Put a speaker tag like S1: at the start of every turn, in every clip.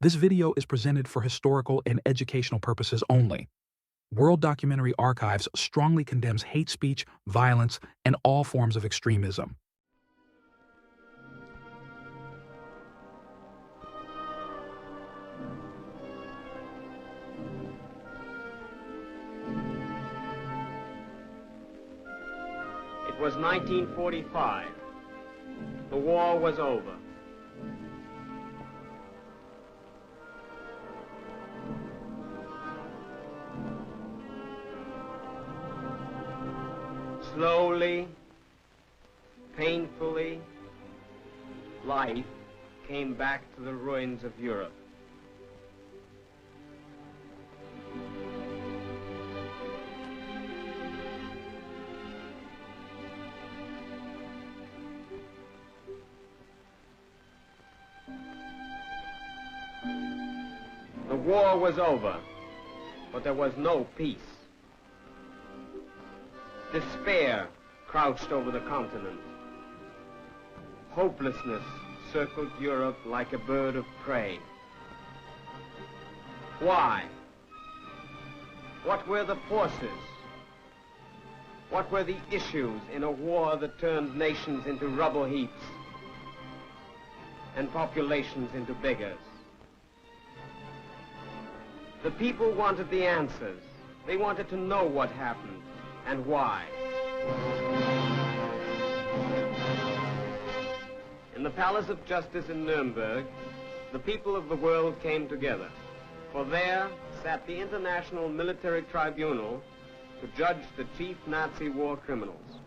S1: This video is presented for historical and educational purposes only. World Documentary Archives strongly condemns hate speech, violence, and all forms of extremism.
S2: It was 1945. The war was over. Slowly, painfully, life came back to the ruins of Europe. The war was over, but there was no peace. Despair crouched over the continent. Hopelessness circled Europe like a bird of prey. Why? What were the forces? What were the issues in a war that turned nations into rubble heaps and populations into beggars? The people wanted the answers. They wanted to know what happened and why. In the Palace of Justice in Nuremberg, the people of the world came together, for there sat the International Military Tribunal to judge the chief Nazi war criminals.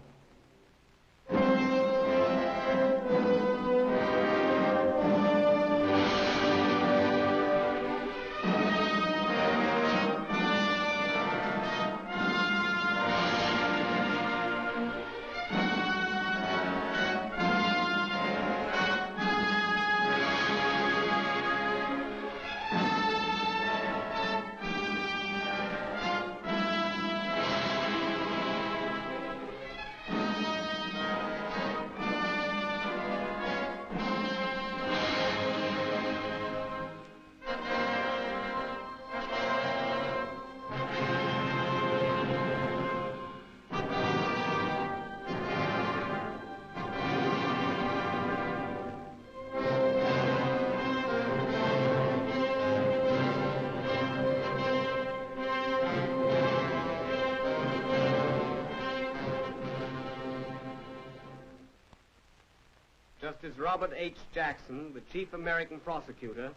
S2: Justice Robert H. Jackson, the chief American prosecutor,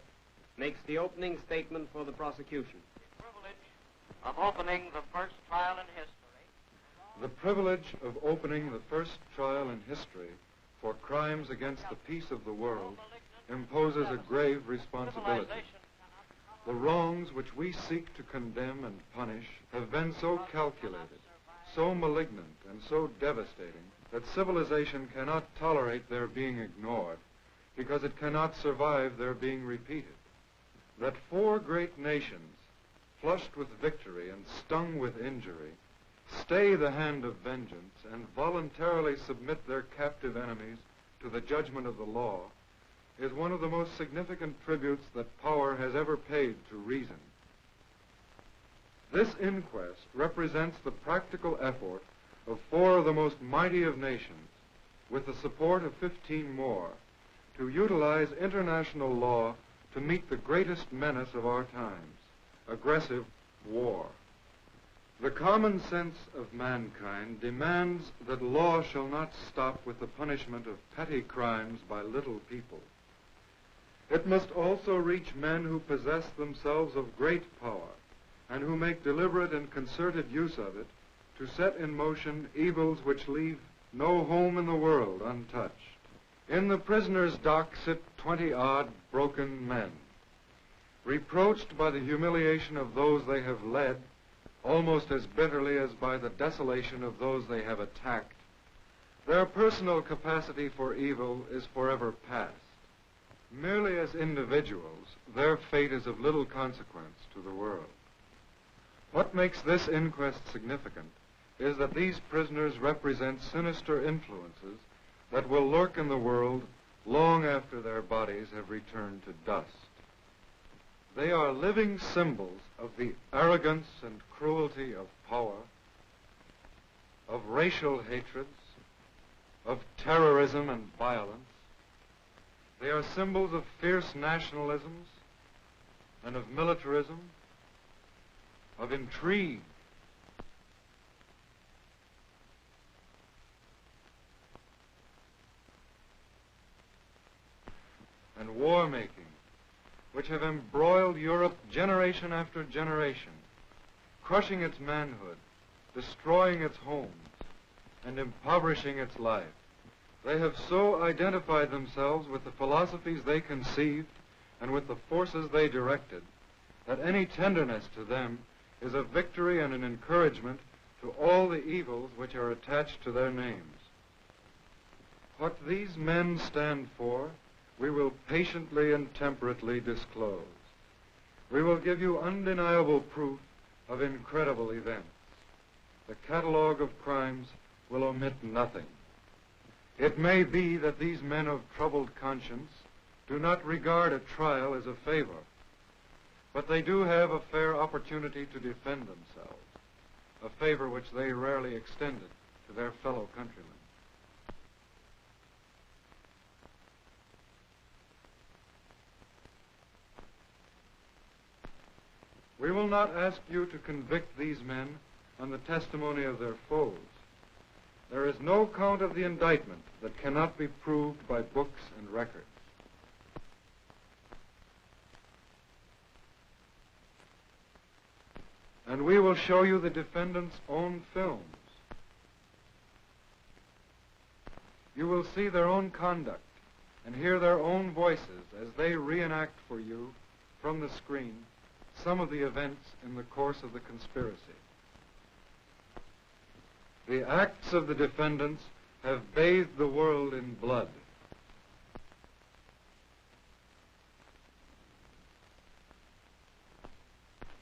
S2: makes the opening statement for the prosecution.
S3: The privilege of opening the first trial in history.
S4: The privilege of opening the first trial in history for crimes against the peace of the world imposes a grave responsibility. The wrongs which we seek to condemn and punish have been so calculated, so malignant, and so devastating that civilization cannot tolerate their being ignored because it cannot survive their being repeated. That four great nations, flushed with victory and stung with injury, stay the hand of vengeance and voluntarily submit their captive enemies to the judgment of the law is one of the most significant tributes that power has ever paid to reason. This inquest represents the practical effort of four of the most mighty of nations, with the support of 15 more, to utilize international law to meet the greatest menace of our times, aggressive war. The common sense of mankind demands that law shall not stop with the punishment of petty crimes by little people. It must also reach men who possess themselves of great power and who make deliberate and concerted use of it to set in motion evils which leave no home in the world untouched. In the prisoner's dock sit 20-odd broken men, reproached by the humiliation of those they have led, almost as bitterly as by the desolation of those they have attacked. Their personal capacity for evil is forever past. Merely as individuals, their fate is of little consequence to the world. What makes this inquest significant is that these prisoners represent sinister influences that will lurk in the world long after their bodies have returned to dust. They are living symbols of the arrogance and cruelty of power, of racial hatreds, of terrorism and violence. They are symbols of fierce nationalisms and of militarism, of intrigue, and war-making, which have embroiled Europe generation after generation, crushing its manhood, destroying its homes, and impoverishing its life. They have so identified themselves with the philosophies they conceived and with the forces they directed that any tenderness to them is a victory and an encouragement to all the evils which are attached to their names. What these men stand for, we will patiently and temperately disclose. We will give you undeniable proof of incredible events. The catalogue of crimes will omit nothing. It may be that these men of troubled conscience do not regard a trial as a favor, but they do have a fair opportunity to defend themselves, a favor which they rarely extended to their fellow countrymen. We will not ask you to convict these men on the testimony of their foes. There is no count of the indictment that cannot be proved by books and records. And we will show you the defendants' own films. You will see their own conduct and hear their own voices as they reenact for you from the screen some of the events in the course of the conspiracy. The acts of the defendants have bathed the world in blood.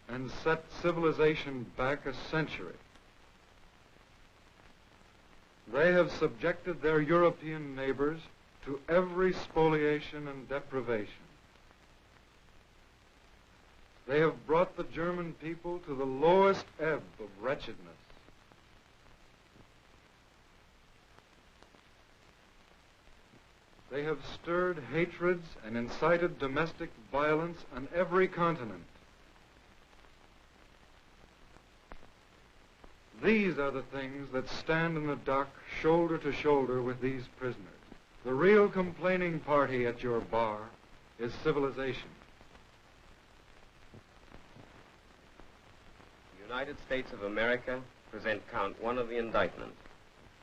S4: And set civilization back a century. They have subjected their European neighbors to every spoliation and deprivation. They have brought the German people to the lowest ebb of wretchedness. They have stirred hatreds and incited domestic violence on every continent. These are the things that stand in the dock shoulder to shoulder with these prisoners. The real complaining party at your bar is civilization.
S2: The United States of America present count 1 of the indictment,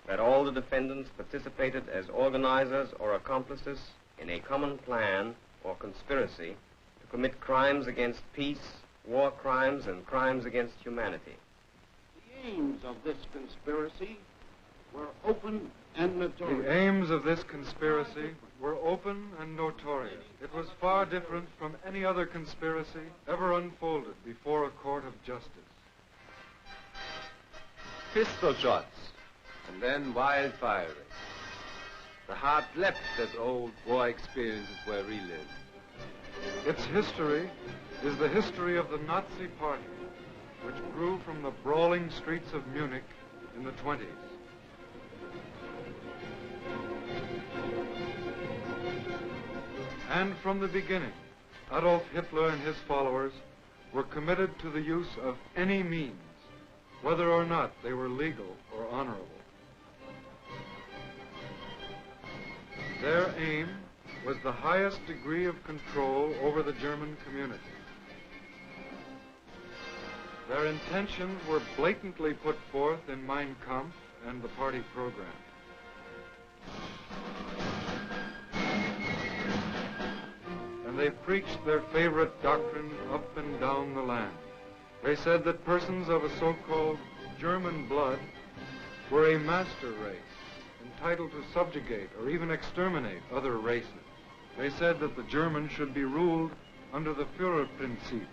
S2: that all the defendants participated as organizers or accomplices in a common plan or conspiracy to commit crimes against peace, war crimes, and crimes against humanity.
S5: The aims of this conspiracy were open and notorious.
S4: The aims of this conspiracy were open and notorious. It was far different from any other conspiracy ever unfolded before a court of justice.
S6: Pistol shots, and then wild firing. The heart leapt as old war experiences were relived.
S4: Its history is the history of the Nazi Party, which grew from the brawling streets of Munich in the 20s. And from the beginning, Adolf Hitler and his followers were committed to the use of any means, whether or not they were legal or honorable. Their aim was the highest degree of control over the German community. Their intentions were blatantly put forth in Mein Kampf and the party program. And they preached their favorite doctrine up and down the land. They said that persons of a so-called German blood were a master race, entitled to subjugate or even exterminate other races. They said that the Germans should be ruled under the Führerprinzip,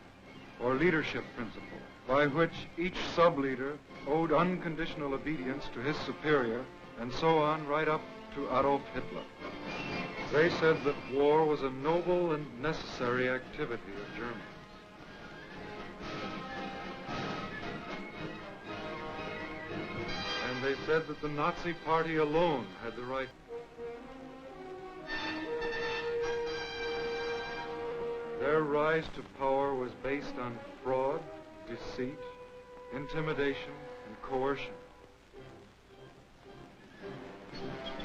S4: or leadership principle, by which each sub-leader owed unconditional obedience to his superior, and so on right up to Adolf Hitler. They said that war was a noble and necessary activity of Germans. and they said that the Nazi Party alone had the right. Their rise to power was based on fraud, deceit, intimidation, and coercion,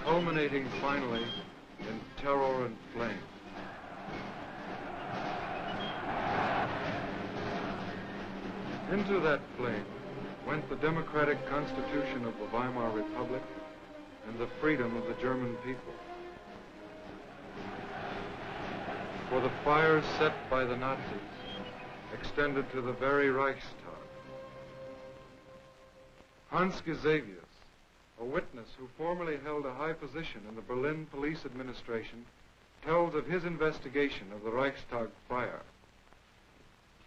S4: culminating finally in terror and flame. Into that flame went the democratic constitution of the Weimar Republic and the freedom of the German people. For the fires set by the Nazis extended to the very Reichstag. Hans Gisevius, a witness who formerly held a high position in the Berlin police administration, tells of his investigation of the Reichstag fire.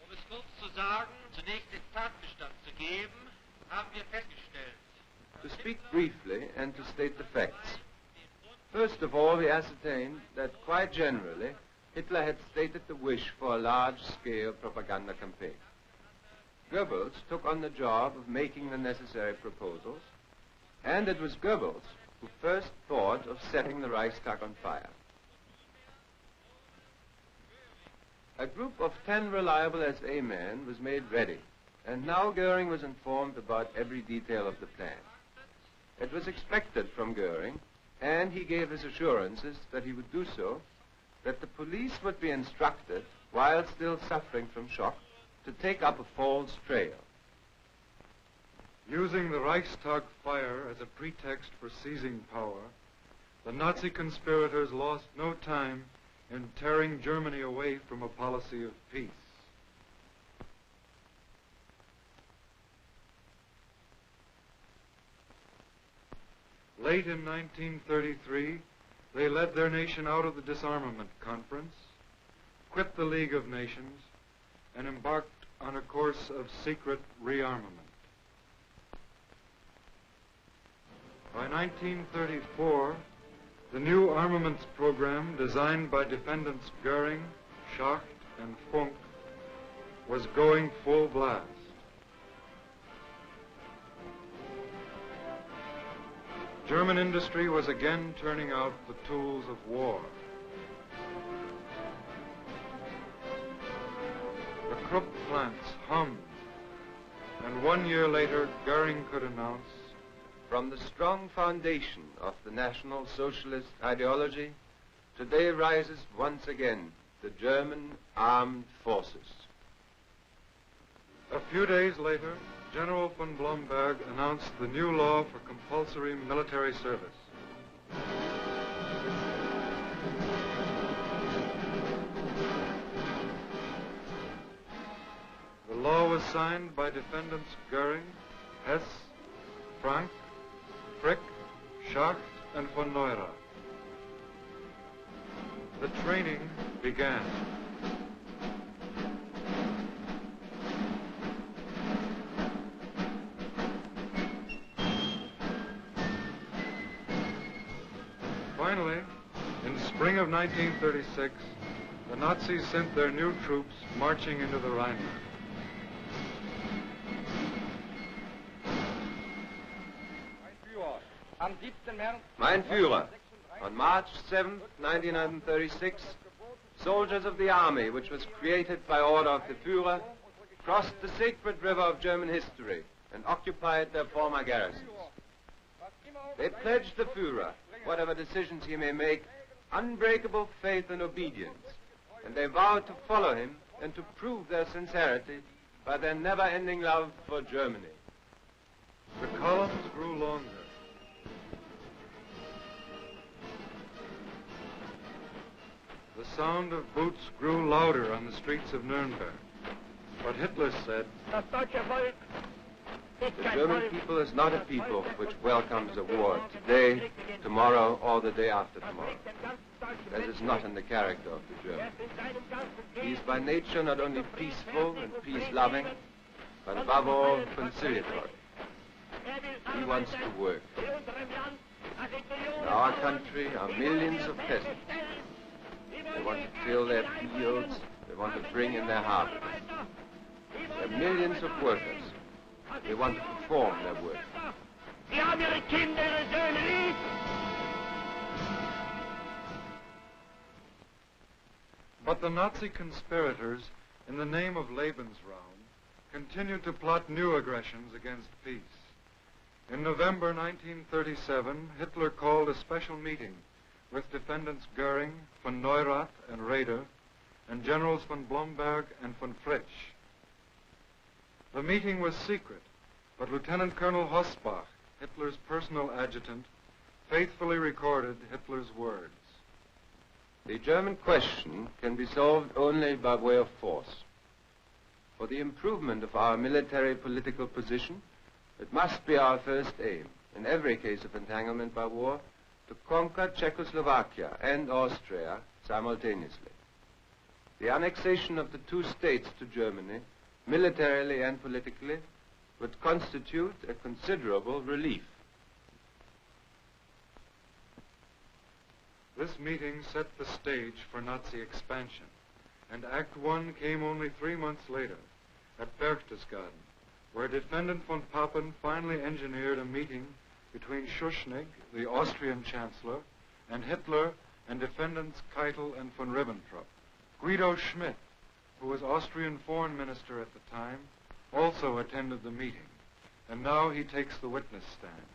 S3: Um es kurz zu sagen, zunächst den Tatbestand zu geben, haben wir festgestellt.
S6: To speak briefly and to state the facts. First of all, we ascertained that quite generally, Hitler had stated the wish for a large-scale propaganda campaign. Goebbels took on the job of making the necessary proposals, and it was Goebbels who first thought of setting the Reichstag on fire. A group of 10 reliable SA men was made ready, and now Goering was informed about every detail of the plan. It was expected from Goering, and he gave his assurances that he would do so, that the police would be instructed, while still suffering from shock, to take up a false trail.
S4: Using the Reichstag fire as a pretext for seizing power, the Nazi conspirators lost no time in tearing Germany away from a policy of peace. Late in 1933, they led their nation out of the Disarmament Conference, quit the League of Nations, and embarked on a course of secret rearmament. By 1934, the new armaments program designed by defendants Goering, Schacht, and Funk was going full blast. German industry was again turning out the tools of war. The Krupp plants hummed, and 1 year later, Goering could announce,
S6: From the strong foundation of the National Socialist ideology, today rises once again the German armed forces.
S4: a few days later, General von Blomberg announced the new law for compulsory military service. The law was signed by defendants Goering, Hess, Frank, Frick, Schacht, and von Neurath. The training began. Finally, in spring of 1936, the Nazis sent their new troops marching into the Rhineland.
S6: Mein Führer, on March 7, 1936, soldiers of the army, which was created by order of the Führer, crossed the sacred river of German history and occupied their former garrisons. They pledged the Führer, whatever decisions he may make, unbreakable faith and obedience, and they vowed to follow him and to prove their sincerity by their never-ending love for Germany.
S4: The columns grew longer. The sound of boots grew louder on the streets of Nuremberg. But Hitler said,
S6: The German people is not a people which welcomes a war today, tomorrow, or the day after tomorrow. That is not in the character of the German. He is by nature not only peaceful and peace-loving, but above all conciliatory. He wants to work. In our country are millions of peasants. They want to till their fields, they want to bring in their harvest. There are millions of workers. They want to perform their work.
S3: Sie haben ihre Kinder, ihre Söhne lieb.
S4: But the Nazi conspirators, in the name of Lebensraum, continued to plot new aggressions against peace. In November 1937, Hitler called a special meeting with defendants Goering, von Neurath, and Raeder, and generals von Blomberg and von Fritsch. The meeting was secret, but Lieutenant Colonel Hossbach, Hitler's personal adjutant, faithfully recorded Hitler's words.
S6: The German question can be solved only by way of force. For the improvement of our military political position, it must be our first aim, in every case of entanglement by war, to conquer Czechoslovakia and Austria simultaneously. The annexation of the two states to Germany, militarily and politically, would constitute a considerable relief.
S4: This meeting set the stage for Nazi expansion, and Act I came only 3 months later at Berchtesgaden, where defendant von Papen finally engineered a meeting between Schuschnigg, the Austrian chancellor, and Hitler and defendants Keitel and von Ribbentrop. Guido Schmidt, who was Austrian foreign minister at the time, also attended the meeting, and now he takes the witness stand.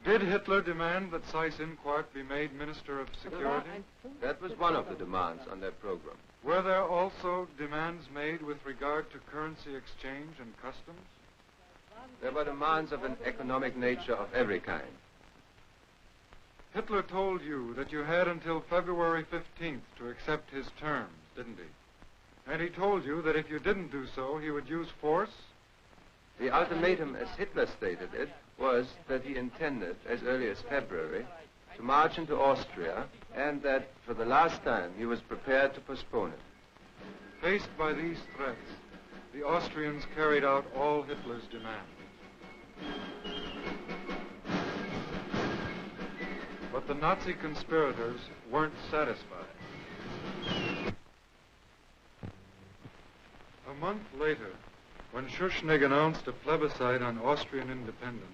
S4: Did Hitler demand that Seyss-Inquart be made Minister of Security?
S6: That was one of the demands on their program.
S4: Were there also demands made with regard to currency exchange and customs?
S6: There were demands of an economic nature of every kind.
S4: Hitler told you that you had until February 15th to accept his terms, didn't he? And he told you that if you didn't do so, he would use force?
S6: The ultimatum, as Hitler stated it, was that he intended, as early as February, to march into Austria, and that, for the last time, he was prepared to postpone it.
S4: Faced by these threats, the Austrians carried out all Hitler's demands. But the Nazi conspirators weren't satisfied. A month later, when Schuschnigg announced a plebiscite on Austrian independence,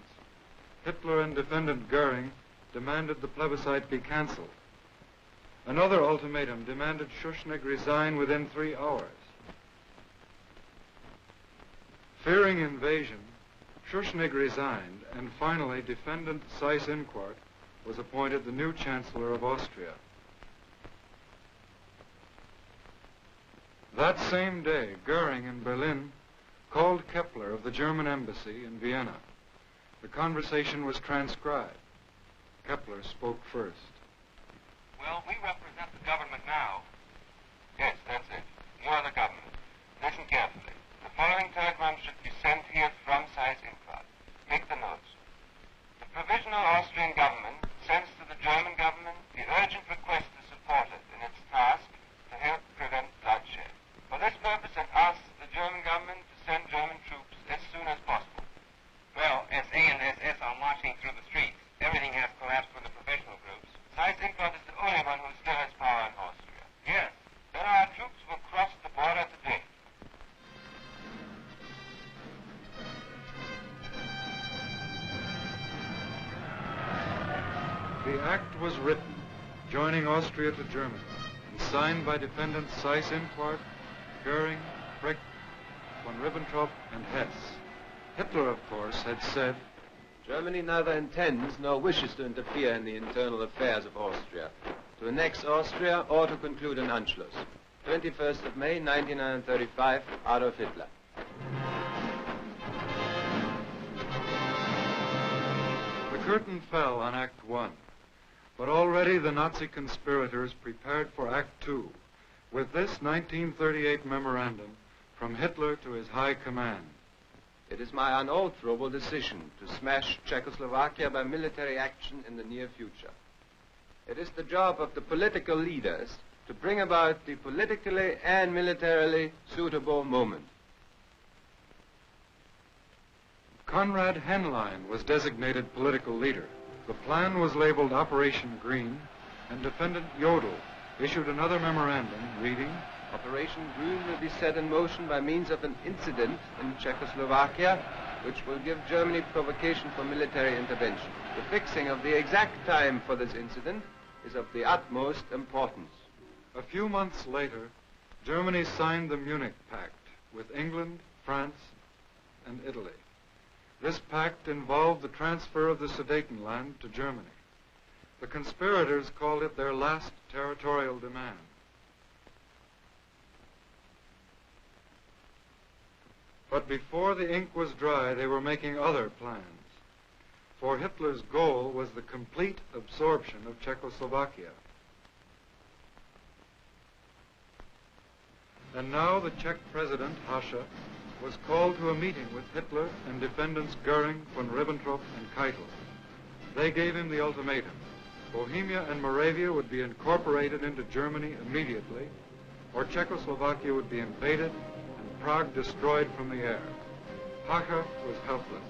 S4: Hitler and defendant Goering demanded the plebiscite be cancelled. Another ultimatum demanded Schuschnigg resign within 3 hours. Fearing invasion, Schuschnigg resigned, and finally defendant Seyss-Inquart was appointed the new Chancellor of Austria. That same day, Goering in Berlin called Kepler of the German embassy in Vienna. The conversation was transcribed. Kepler spoke first.
S7: Well, we represent the government now. Yes, that's it. You are the government. Listen carefully. The following telegram should be sent here from Seyss-Inquart. Make the notes. The provisional Austrian government sends to the German government the urgent request to support it in its task to help prevent bloodshed. For this purpose, it asks the German government to send German troops as soon as possible.
S3: Well, SA and SS are marching through the streets. Everything has collapsed for the professional groups.
S7: Seyss-Inquart is the only one who still has power in Austria.
S3: Yes.
S7: Then our troops will cross the border today.
S4: The act was written, joining Austria to Germany, and signed by defendants Seyss-Inquart, Goering, Frick, von Ribbentrop, and Hess. Hitler, of course, had said,
S6: Germany neither intends nor wishes to interfere in the internal affairs of Austria, to annex Austria or to conclude an Anschluss. 21st of May, 1935, Adolf Hitler.
S4: The curtain fell on Act I, but already the Nazi conspirators prepared for Act II, with this 1938 memorandum from Hitler to his high command.
S6: It is my unalterable decision to smash Czechoslovakia by military action in the near future. It is the job of the political leaders to bring about the politically and militarily suitable moment.
S4: Konrad Henlein was designated political leader. The plan was labeled Operation Green, and defendant Jodl issued another memorandum reading,
S6: Operation Green will be set in motion by means of an incident in Czechoslovakia which will give Germany provocation for military intervention. The fixing of the exact time for this incident is of the utmost importance.
S4: A few months later, Germany signed the Munich Pact with England, France, and Italy. This pact involved the transfer of the Sudetenland to Germany. The conspirators called it their last territorial demand. But before the ink was dry, they were making other plans. For Hitler's goal was the complete absorption of Czechoslovakia. And now the Czech president, Hacha, was called to a meeting with Hitler and defendants Goering, von Ribbentrop, and Keitel. They gave him the ultimatum. Bohemia and Moravia would be incorporated into Germany immediately, or Czechoslovakia would be invaded and Prague destroyed from the air. Hacha was helpless.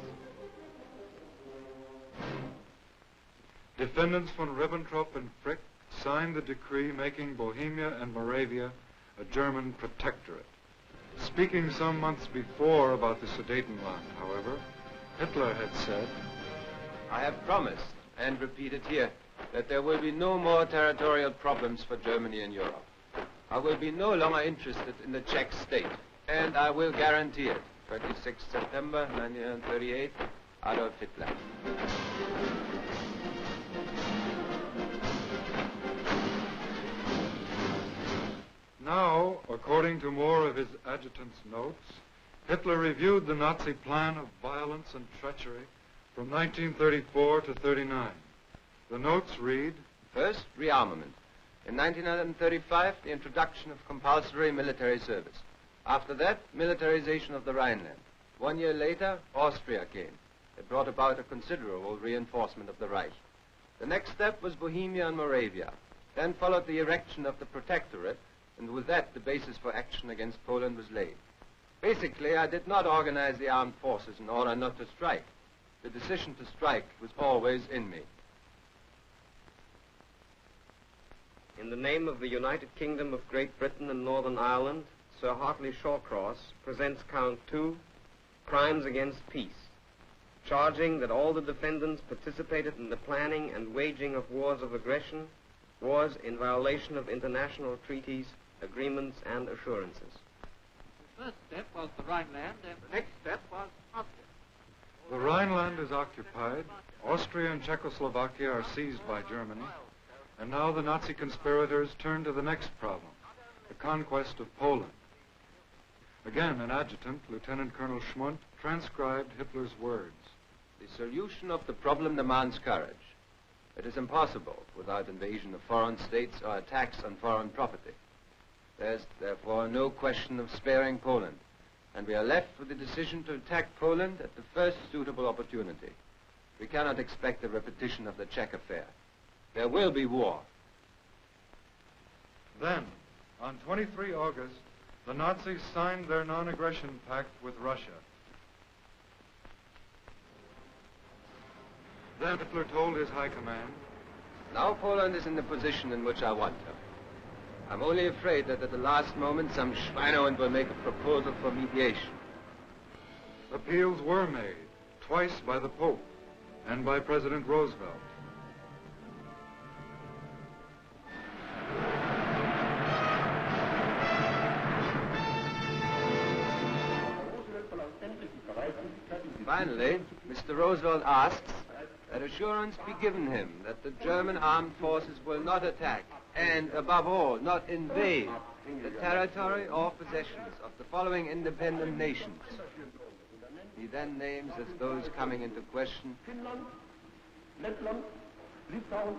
S4: Defendants von Ribbentrop and Frick signed the decree making Bohemia and Moravia a German protectorate. Speaking some months before about the Sudetenland, however, Hitler had said,
S6: I have promised, and repeat it here, that there will be no more territorial problems for Germany in Europe. I will be no longer interested in the Czech state, and I will guarantee it. 26 September 1938, Adolf Hitler.
S4: Now, according to more of his adjutant's notes, Hitler reviewed the Nazi plan of violence and treachery from 1934 to 39. The notes read,
S6: First, rearmament. In 1935, the introduction of compulsory military service. After that, militarization of the Rhineland. 1 year later, Austria came. It brought about a considerable reinforcement of the Reich. The next step was Bohemia and Moravia. Then followed the erection of the protectorate, and with that, the basis for action against Poland was laid. Basically, I did not organize the armed forces in order not to strike. The decision to strike was always in me.
S2: In the name of the United Kingdom of Great Britain and Northern Ireland, Sir Hartley Shawcross presents Count 2, Crimes Against Peace, charging that all the defendants participated in the planning and waging of wars of aggression, wars in violation of international treaties, agreements, and assurances.
S3: The first step was the Rhineland, and the next step was Austria.
S4: the Rhineland is occupied, Austria and Czechoslovakia are seized by Germany, and now the Nazi conspirators turn to the next problem, the conquest of Poland. Again, an adjutant, Lieutenant Colonel Schmundt, transcribed Hitler's words.
S6: The solution of the problem demands courage. It is impossible without invasion of foreign states or attacks on foreign property. There's therefore no question of sparing Poland, and we are left with the decision to attack Poland at the first suitable opportunity. We cannot expect a repetition of the Czech affair. There will be war.
S4: Then, on 23 August, the Nazis signed their non-aggression pact with Russia. Then Hitler told his high command,
S6: Now Poland is in the position in which I want her. I'm only afraid that at the last moment some Schweinehund will make a proposal for mediation.
S4: appeals were made, twice by the Pope and by President Roosevelt.
S6: Finally, Mr. Roosevelt asks that assurance be given him that the German armed forces will not attack and, above all, not invade the territory or possessions of the following independent nations. He then names as those coming into question
S5: Finland, Lettland, Litauen,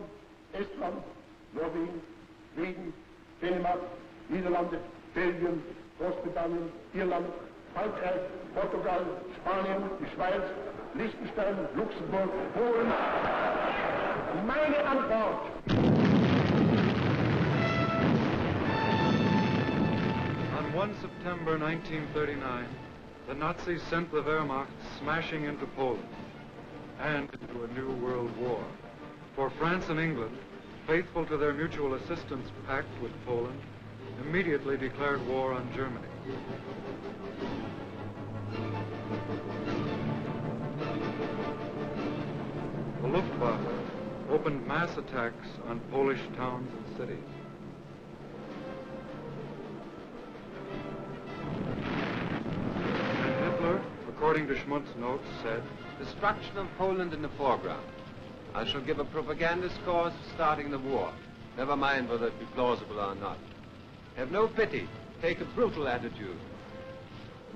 S5: Estland, Norway, Sweden, Denmark, Niederlande, Belgien, Großbritannien, Irland, Frankreich, Portugal, Spanien, die Schweiz, Liechtenstein, Luxemburg, Polen. Meine Antwort.
S4: On 1 September 1939, the Nazis sent the Wehrmacht smashing into Poland and into a new world war. For France and England, faithful to their mutual assistance pact with Poland, immediately declared war on Germany. The Luftwaffe opened mass attacks on Polish towns and cities. And Hitler, according to Schmundt's notes, said,
S6: "Destruction of Poland in the foreground. I shall give a propagandist cause for starting the war. Never mind whether it be plausible or not. Have no pity. Take a brutal attitude."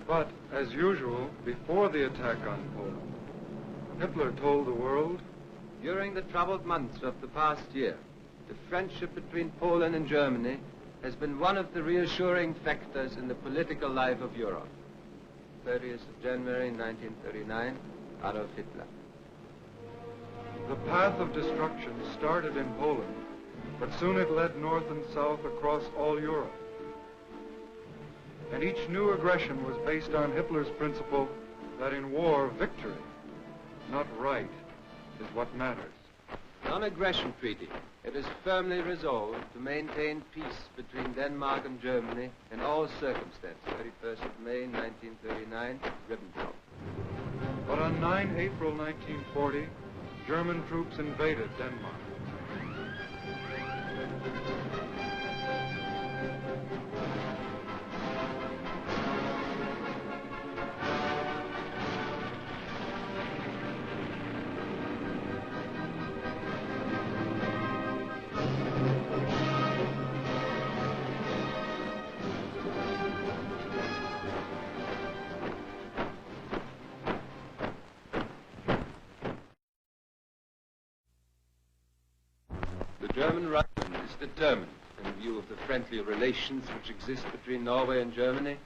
S4: But, as usual, before the attack on Poland, Hitler told the world,
S6: During the troubled months of the past year, the friendship between Poland and Germany has been one of the reassuring factors in the political life of Europe. 30th of January 1939, Adolf Hitler.
S4: the path of destruction started in Poland, but soon it led north and south across all Europe. And each new aggression was based on Hitler's principle that in war, victory, not right, is what matters.
S6: Non-aggression treaty. It is firmly resolved to maintain peace between Denmark and Germany in all circumstances. 31st of May, 1939, Ribbentrop.
S4: But on 9 April 1940, German troops invaded Denmark.
S6: The German Reich is determined, in view of the friendly relations which exist between Norway and Germany,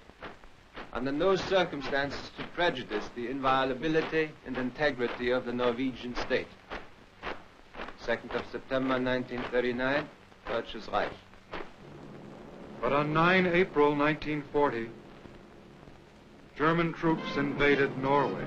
S6: under no circumstances to prejudice the inviolability and integrity of the Norwegian state. 2nd of September 1939, Deutsches Reich.
S4: But on 9 April 1940, German troops invaded Norway.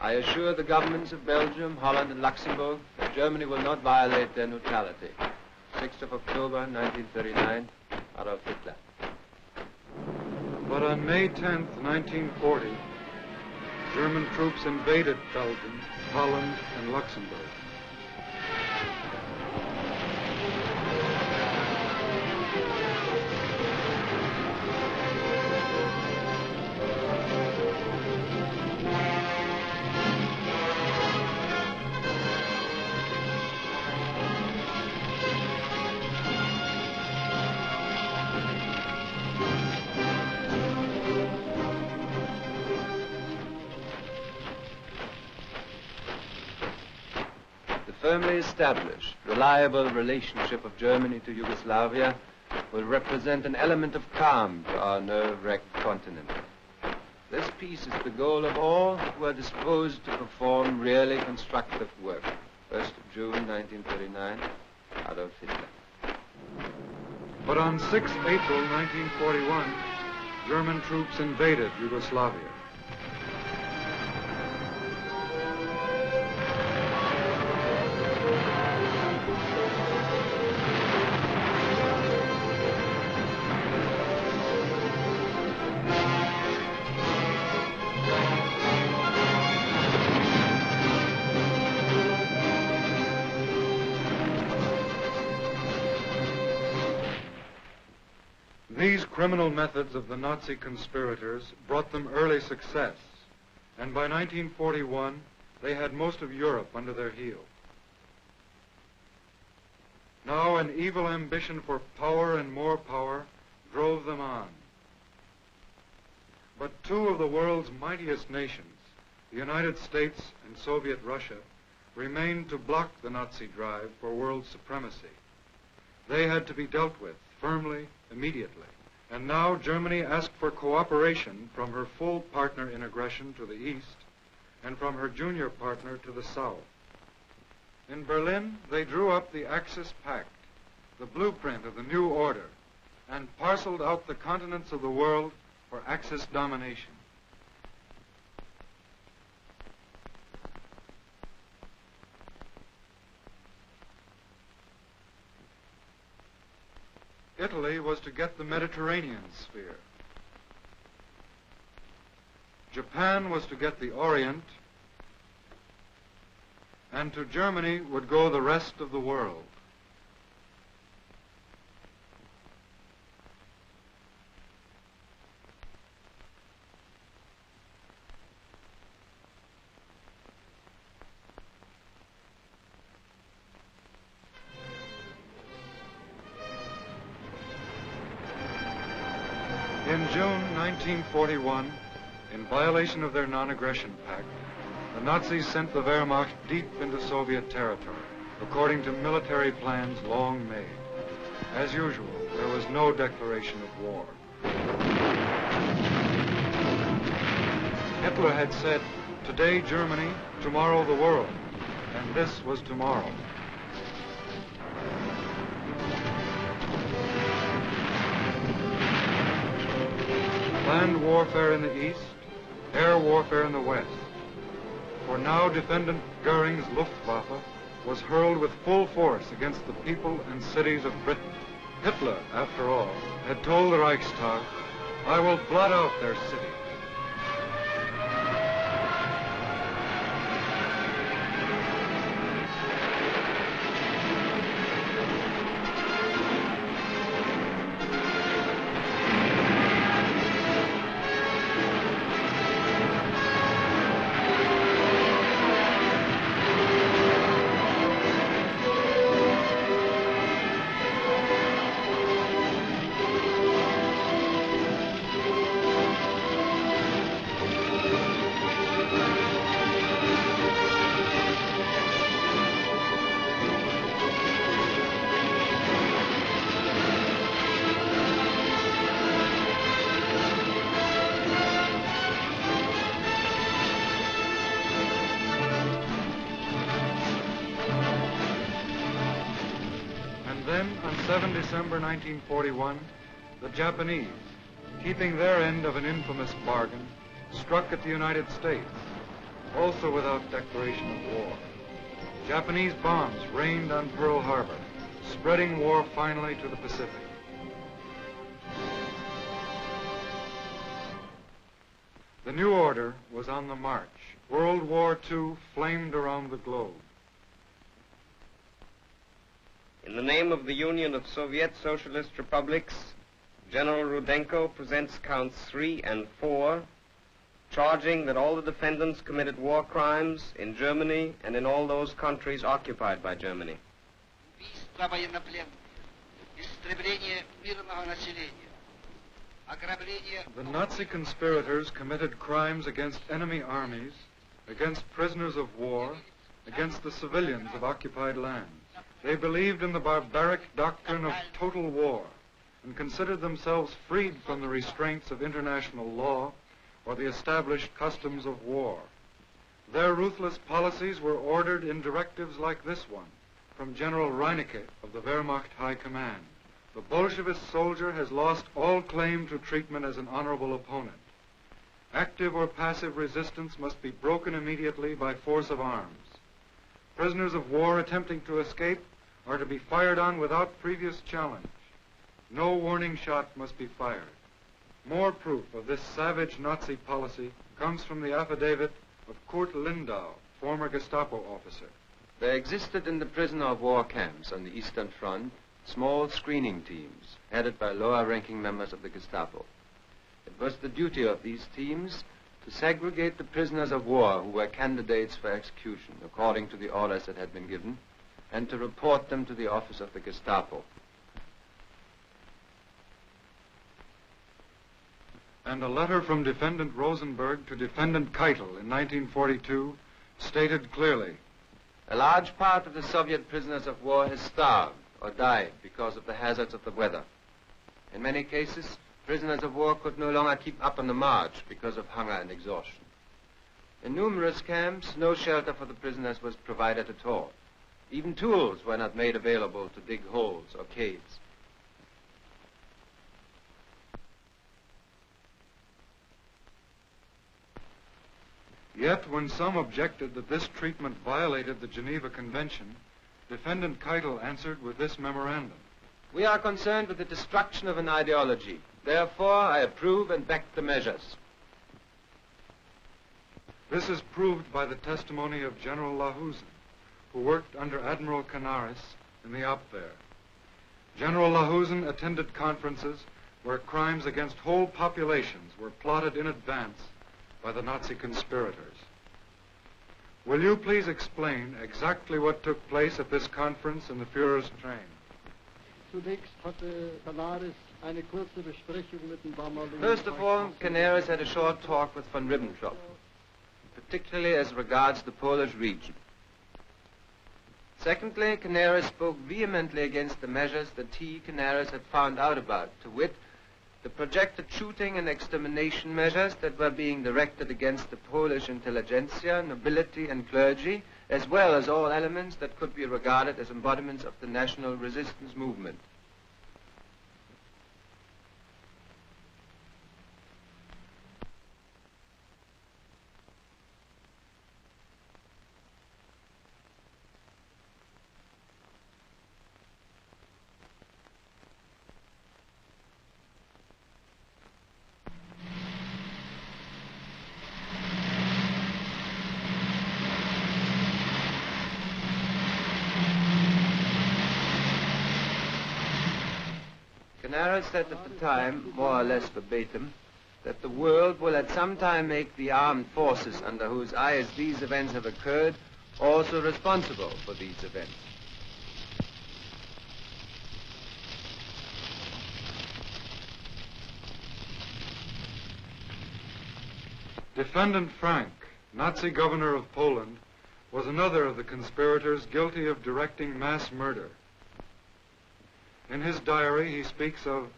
S6: I assure the governments of Belgium, Holland, and Luxembourg that Germany will not violate their neutrality. 6th of October, 1939, Adolf Hitler.
S4: But on May 10th, 1940, German troops invaded Belgium, Holland, and Luxembourg.
S6: Firmly established, reliable relationship of Germany to Yugoslavia will represent an element of calm to our nerve-wracked continent. This peace is the goal of all who are disposed to perform really constructive work. 1st of June, 1939, Adolf Hitler.
S4: But on 6 April 1941, German troops invaded Yugoslavia. These criminal methods of the Nazi conspirators brought them early success, and by 1941, they had most of Europe under their heel. Now an evil ambition for power and more power drove them on. But two of the world's mightiest nations, the United States and Soviet Russia, remained to block the Nazi drive for world supremacy. They had to be dealt with firmly, immediately. And now Germany asked for cooperation from her full partner in aggression to the east and from her junior partner to the south. In Berlin, they drew up the Axis Pact, the blueprint of the new order, and parceled out the continents of the world for Axis domination. Italy was to get the Mediterranean sphere. Japan was to get the Orient, and to Germany would go the rest of the world. In June 1941, in violation of their non-aggression pact, the Nazis sent the Wehrmacht deep into Soviet territory, according to military plans long made. As usual, there was no declaration of war. Hitler had said, "Today Germany, tomorrow the world," and this was tomorrow. Land warfare in the east, air warfare in the west. For now Defendant Goering's Luftwaffe was hurled with full force against the people and cities of Britain. Hitler, after all, had told the Reichstag, "I will blot out their cities." Then, on 7 December 1941, the Japanese, keeping their end of an infamous bargain, struck at the United States, also without declaration of war. Japanese bombs rained on Pearl Harbor, spreading war finally to the Pacific. The new order was on the march. World War II flamed around the globe.
S2: In the name of the Union of Soviet Socialist Republics, General Rudenko presents counts 3 and 4, charging that all the defendants committed war crimes in Germany and in all those countries occupied by Germany.
S4: The Nazi conspirators committed crimes against enemy armies, against prisoners of war, against the civilians of occupied lands. They believed in the barbaric doctrine of total war and considered themselves freed from the restraints of international law or the established customs of war. Their ruthless policies were ordered in directives like this one from General Reinecke of the Wehrmacht High Command. The Bolshevist soldier has lost all claim to treatment as an honorable opponent. Active or passive resistance must be broken immediately by force of arms. Prisoners of war attempting to escape are to be fired on without previous challenge. No warning shot must be fired. More proof of this savage Nazi policy comes from the affidavit of Kurt Lindau, former Gestapo officer.
S6: There existed in the prisoner of war camps on the Eastern Front small screening teams headed by lower-ranking members of the Gestapo. It was the duty of these teams to segregate the prisoners of war who were candidates for execution according to the orders that had been given, and to report them to the office of the Gestapo.
S4: And a letter from Defendant Rosenberg to Defendant Keitel in 1942 stated clearly,
S6: A large part of the Soviet prisoners of war has starved or died because of the hazards of the weather. In many cases, prisoners of war could no longer keep up on the march because of hunger and exhaustion. In numerous camps, no shelter for the prisoners was provided at all. Even tools were not made available to dig holes or caves.
S4: Yet, when some objected that this treatment violated the Geneva Convention, Defendant Keitel answered with this memorandum.
S6: We are concerned with the destruction of an ideology. Therefore, I approve and back the measures.
S4: This is proved by the testimony of General Lahusen, who worked under Admiral Canaris in the Abwehr. General Lahusen attended conferences where crimes against whole populations were plotted in advance by the Nazi conspirators. Will you please explain exactly what took place at this conference in the Führer's train?
S6: First of all, Canaris had a short talk with von Ribbentrop, particularly as regards the Polish region. Secondly, Canaris spoke vehemently against the measures that Canaris had found out about, to wit, the projected shooting and extermination measures that were being directed against the Polish intelligentsia, nobility and clergy, as well as all elements that could be regarded as embodiments of the national resistance movement. Canaris said at the time, more or less verbatim, that the world will at some time make the armed forces under whose eyes these events have occurred also responsible for these events.
S4: Defendant Frank, Nazi governor of Poland, was another of the conspirators guilty of directing mass murder. In his diary, he speaks of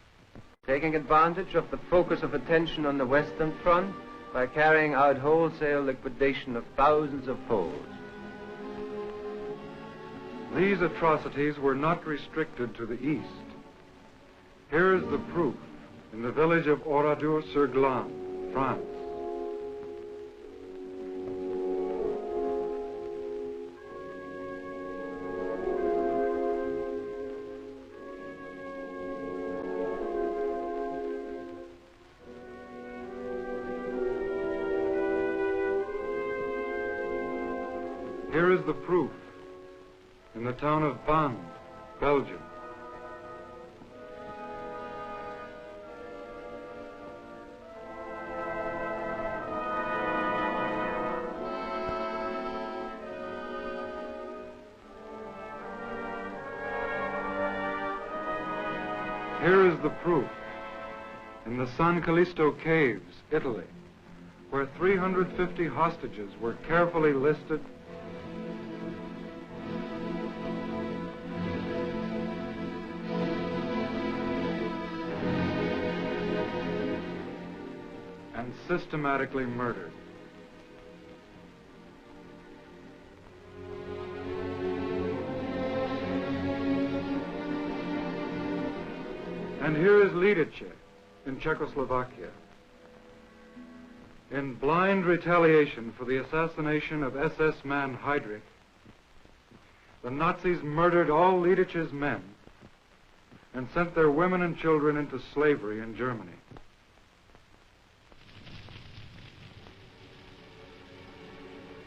S6: taking advantage of the focus of attention on the Western Front by carrying out wholesale liquidation of thousands of Poles.
S4: These atrocities were not restricted to the east. Here is the proof in the village of Oradour-sur-Glane, France. Here is the proof in the town of Vannes, Belgium. Here is the proof in the San Callisto Caves, Italy, where 350 hostages were carefully listed and systematically murdered. And here is Lidice in Czechoslovakia. In blind retaliation for the assassination of SS man Heydrich, the Nazis murdered all Lidice's men and sent their women and children into slavery in Germany.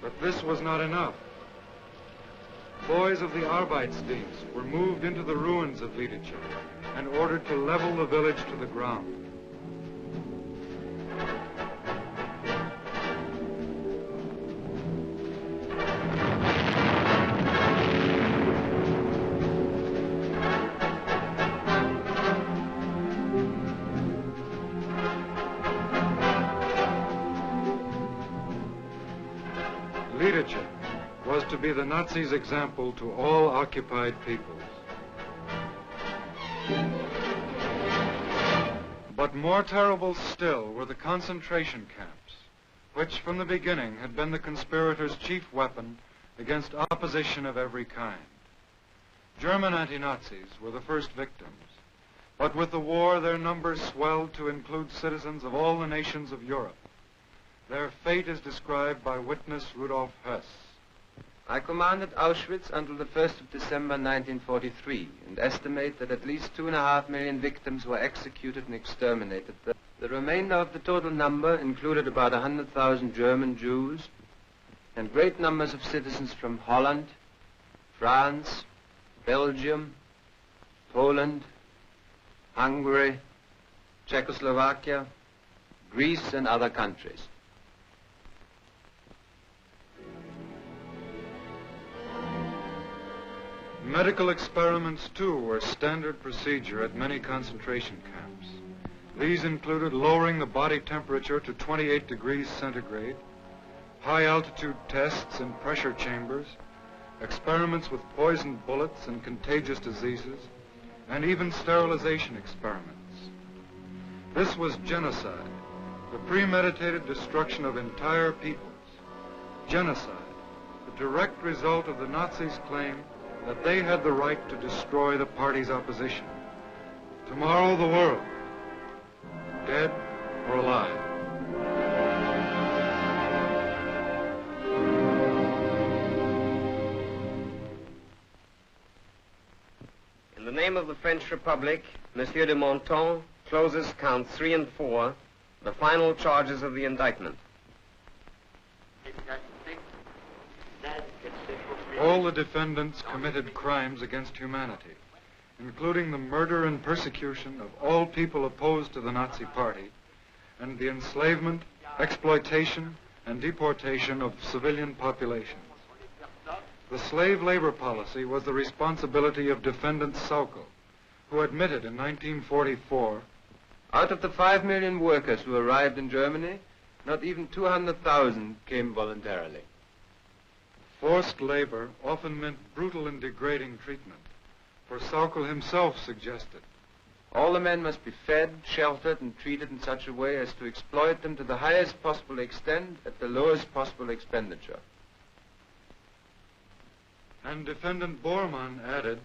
S4: But this was not enough. Boys of the Arbeitsdienst were moved into the ruins of Lidice and ordered to level the village to the ground. Lidice, was to be the Nazis' example to all occupied peoples. But more terrible still were the concentration camps, which from the beginning had been the conspirators' chief weapon against opposition of every kind. German anti-Nazis were the first victims, but with the war their numbers swelled to include citizens of all the nations of Europe. Their fate is described by witness Rudolf Höss.
S6: I commanded Auschwitz until the 1st of December 1943 and estimate that at least 2.5 million victims were executed and exterminated. The remainder of the total number included about 100,000 German Jews and great numbers of citizens from Holland, France, Belgium, Poland, Hungary, Czechoslovakia, Greece, and other countries.
S4: Medical experiments, too, were standard procedure at many concentration camps. These included lowering the body temperature to 28 degrees centigrade, high-altitude tests in pressure chambers, experiments with poisoned bullets and contagious diseases, and even sterilization experiments. This was genocide, the premeditated destruction of entire peoples. Genocide, the direct result of the Nazis' claim that they had the right to destroy the party's opposition. Tomorrow the world, dead or alive.
S2: In the name of the French Republic, Monsieur de Menton closes counts 3 and 4, the final charges of the indictment.
S4: All the defendants committed crimes against humanity, including the murder and persecution of all people opposed to the Nazi Party, and the enslavement, exploitation, and deportation of civilian populations. The slave labor policy was the responsibility of defendant Sauckel, who admitted in 1944,
S6: out of the 5 million workers who arrived in Germany, not even 200,000 came voluntarily.
S4: Forced labor often meant brutal and degrading treatment, for Sauckel himself suggested.
S6: All the men must be fed, sheltered, and treated in such a way as to exploit them to the highest possible extent at the lowest possible expenditure.
S4: And defendant Bormann added,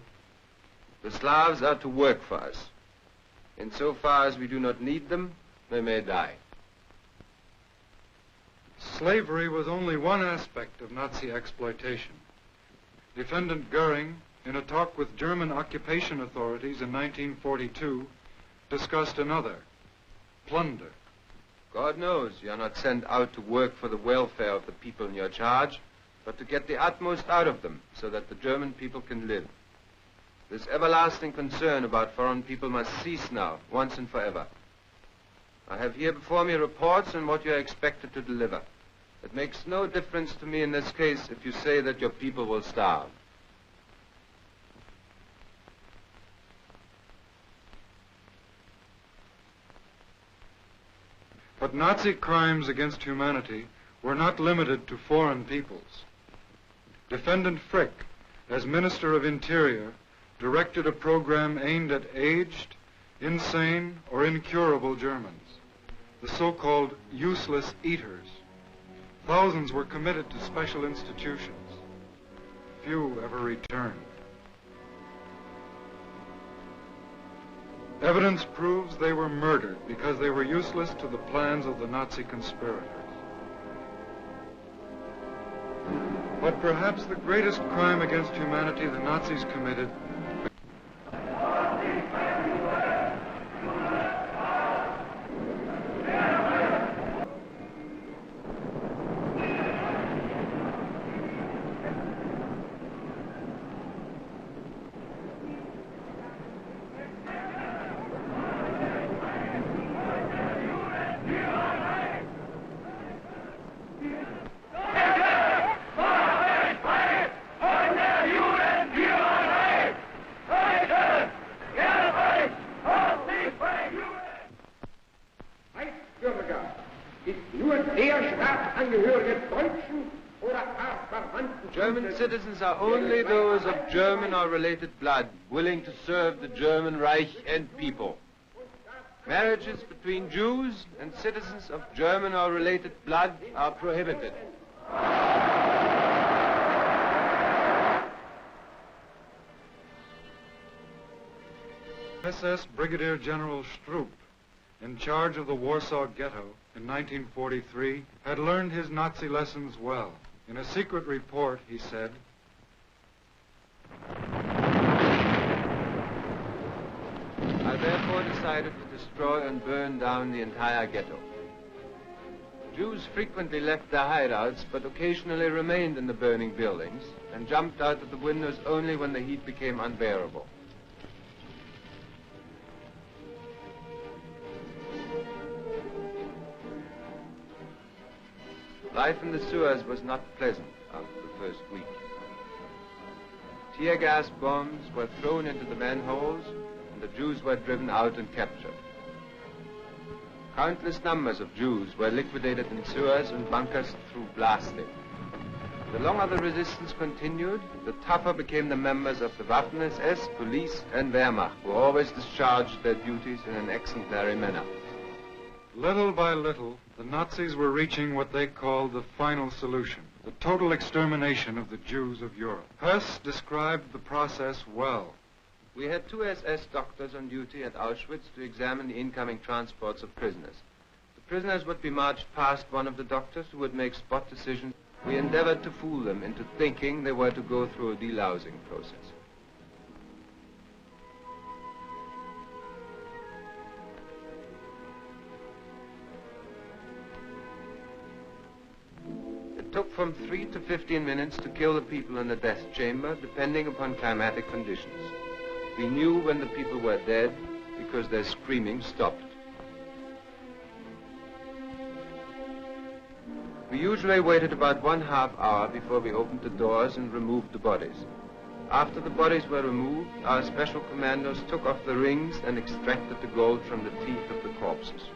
S6: the Slavs are to work for us. Insofar as we do not need them, they may die.
S4: Slavery was only one aspect of Nazi exploitation. Defendant Goering, in a talk with German occupation authorities in 1942, discussed another, plunder.
S6: God knows you are not sent out to work for the welfare of the people in your charge, but to get the utmost out of them so that the German people can live. This everlasting concern about foreign people must cease now, once and forever. I have here before me reports on what you are expected to deliver. It makes no difference to me in this case if you say that your people will starve.
S4: But Nazi crimes against humanity were not limited to foreign peoples. Defendant Frick, as Minister of Interior, directed a program aimed at aged, insane, or incurable Germans, the so-called useless eaters. Thousands were committed to special institutions. Few ever returned. Evidence proves they were murdered because they were useless to the plans of the Nazi conspirators. But perhaps the greatest crime against humanity the Nazis committed
S5: ist nur der Staatsangehörige deutschen oder gar verwandten
S6: German citizens are only those of German or related blood, willing to serve the German Reich and people. Marriages between Jews and citizens of German or related blood are prohibited.
S4: SS Brigadier General Stroop, in charge of the Warsaw Ghetto in 1943, had learned his Nazi lessons well. In a secret report, he said,
S6: I therefore decided to destroy and burn down the entire ghetto. Jews frequently left their hideouts, but occasionally remained in the burning buildings and jumped out of the windows only when the heat became unbearable. Life in the sewers was not pleasant after the first week. Tear gas bombs were thrown into the manholes, and the Jews were driven out and captured. Countless numbers of Jews were liquidated in sewers and bunkers through blasting. The longer the resistance continued, the tougher became the members of the Waffen-SS, police, and Wehrmacht, who always discharged their duties in an exemplary manner.
S4: little by little, the Nazis were reaching what they called the final solution, the total extermination of the Jews of Europe. Hess described the process well.
S6: We had 2 SS doctors on duty at Auschwitz to examine the incoming transports of prisoners. The prisoners would be marched past one of the doctors who would make spot decisions. We endeavored to fool them into thinking they were to go through a delousing process. It took from 3 to 15 minutes to kill the people in the death chamber, depending upon climatic conditions. We knew when the people were dead because their screaming stopped. We usually waited about 1/2 hour before we opened the doors and removed the bodies. After the bodies were removed, our special commandos took off the rings and extracted the gold from the teeth of the corpses.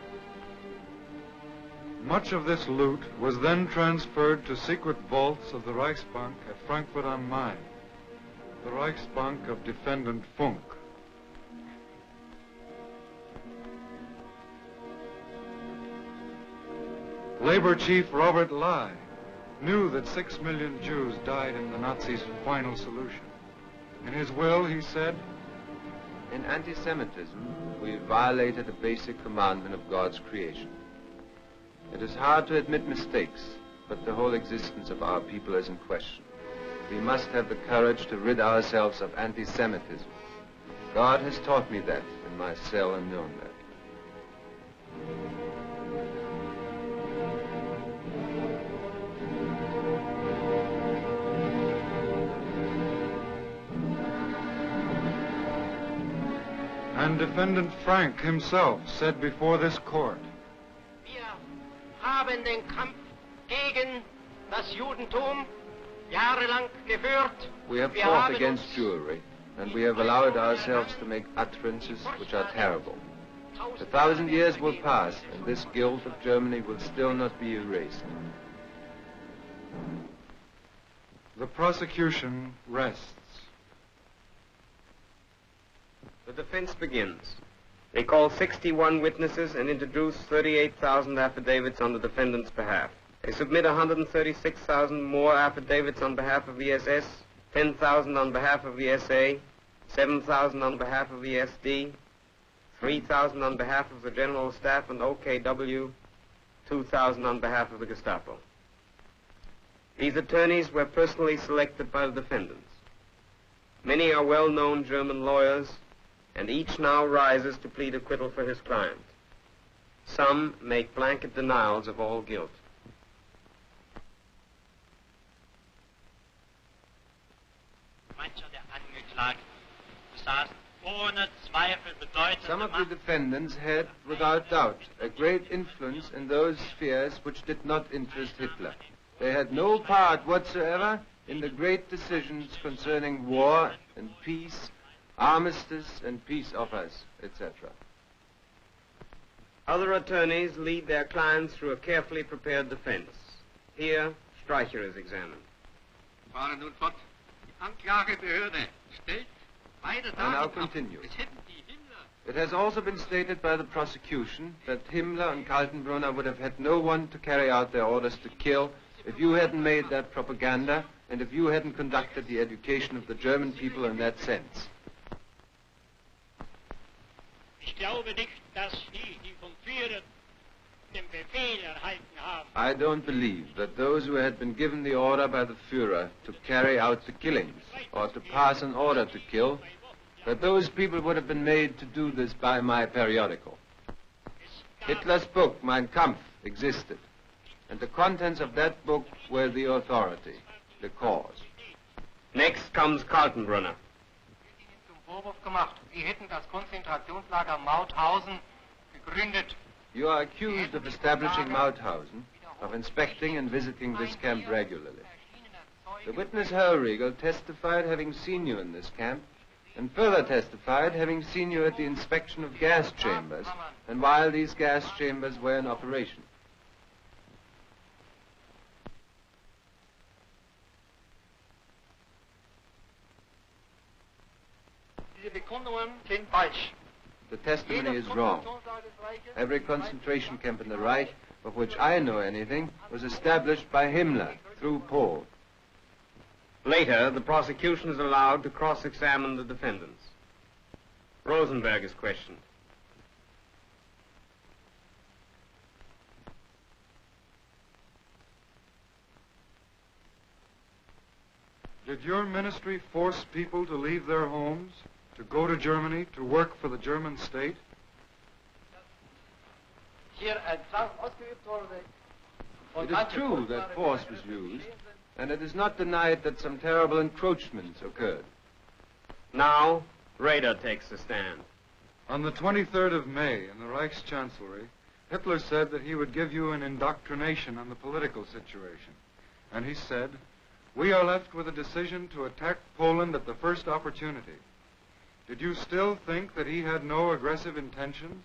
S4: Much of this loot was then transferred to secret vaults of the Reichsbank at Frankfurt am Main, the Reichsbank of Defendant Funk. Labor Chief Robert Lai knew that 6 million Jews died in the Nazis' final solution. In his will, he said,
S6: In anti-Semitism, we violated a basic commandment of God's creation. It is hard to admit mistakes, but the whole existence of our people is in question. We must have the courage to rid ourselves of anti-Semitism. God has taught me that in my cell in Nuremberg.
S4: And Defendant Frank himself said before this court,
S3: Wir haben den Kampf gegen das Judentum jahrelang geführt.
S6: We have fought against Jewry, and we have allowed ourselves to make utterances which are terrible. 1,000 years will pass, and this guilt of Germany will still not be erased.
S4: the prosecution rests.
S2: The defense begins. They call 61 witnesses and introduce 38,000 affidavits on the defendant's behalf. They submit 136,000 more affidavits on behalf of the SS, 10,000 on behalf of the SA, 7,000 on behalf of the SD, 3,000 on behalf of the General Staff and OKW, 2,000 on behalf of the Gestapo. These attorneys were personally selected by the defendants. Many are well-known German lawyers, and each now rises to plead acquittal for his client. Some make blanket denials of all guilt.
S6: Some of the defendants had, without doubt, a great influence in those spheres which did not interest Hitler. They had no part whatsoever in the great decisions concerning war and peace, armistice and peace offers, etc.
S2: Other attorneys lead their clients through a carefully prepared defense. Here, Streicher is examined.
S3: Fahren nun fort. Die Anklagebehörde stellt beide
S6: I now
S3: Daten ab.
S6: continue.
S3: Es hätten die Himmler...
S6: It has also been stated by the prosecution that Himmler and Kaltenbrunner would have had no one to carry out their orders to kill if you hadn't made that propaganda and if you hadn't conducted the education of the German people in that sense.
S3: Ich glaube nicht, dass die vom Führer den Befehl erhalten haben.
S6: I don't believe that those who had been given the order by the Führer to carry out the killings or to pass an order to kill, that those people would have been made to do this by my periodical. Hitler's book, Mein Kampf, existed, and the contents of that book were the authority, the cause.
S2: Next comes Kaltenbrunner.
S7: Zum Vorwurf gemacht, Sie hätten das Konzentrationslager Mauthausen gegründet.
S6: You are accused of establishing Mauthausen, of inspecting and visiting this camp regularly. The witness Hellriegel testified having seen you in this camp, and further testified having seen you at the inspection of gas chambers, and while these gas chambers were in operation.
S3: Diese Bekundungen sind falsch.
S6: The testimony is wrong. Every concentration camp in the Reich, of which I know anything, was established by Himmler, through Paul.
S2: Later, the prosecution is allowed to cross-examine the defendants. Rosenberg is questioned.
S4: Did your ministry force people to leave their homes, to go to Germany, to work for the German state?
S6: It is true that force was used, and it is not denied that some terrible encroachments occurred.
S2: Now, Raeder takes the stand.
S4: On the 23rd of May, in the Reichschancellery, Hitler said that he would give you an indoctrination on the political situation. And he said, "We are left with a decision to attack Poland at the first opportunity." Did you still think that he had no aggressive intentions?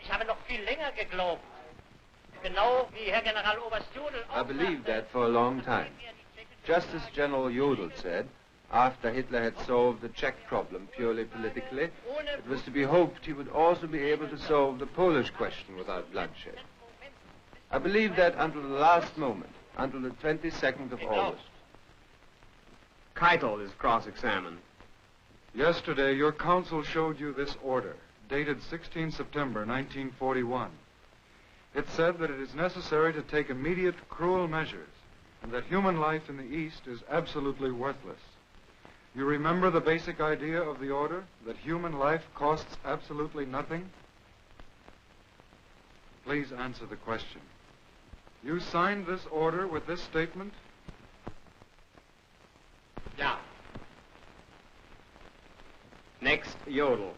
S3: Ich habe noch viel länger geglaubt. Genau wie Herr Generaloberst Jodl.
S6: I believed that for a long time. Just as General Jodl said, after Hitler had solved the Czech problem purely politically, it was to be hoped he would also be able to solve the Polish question without bloodshed. I believed that until the last moment, until the 22nd of August.
S2: Keitel is cross-examined.
S4: Yesterday, your counsel showed you this order, dated 16 September 1941. It said that it is necessary to take immediate cruel measures and that human life in the East is absolutely worthless. You remember the basic idea of the order, that human life costs absolutely nothing? Please answer the question. You signed this order with this statement?
S3: Ja.
S2: Next, Jodl.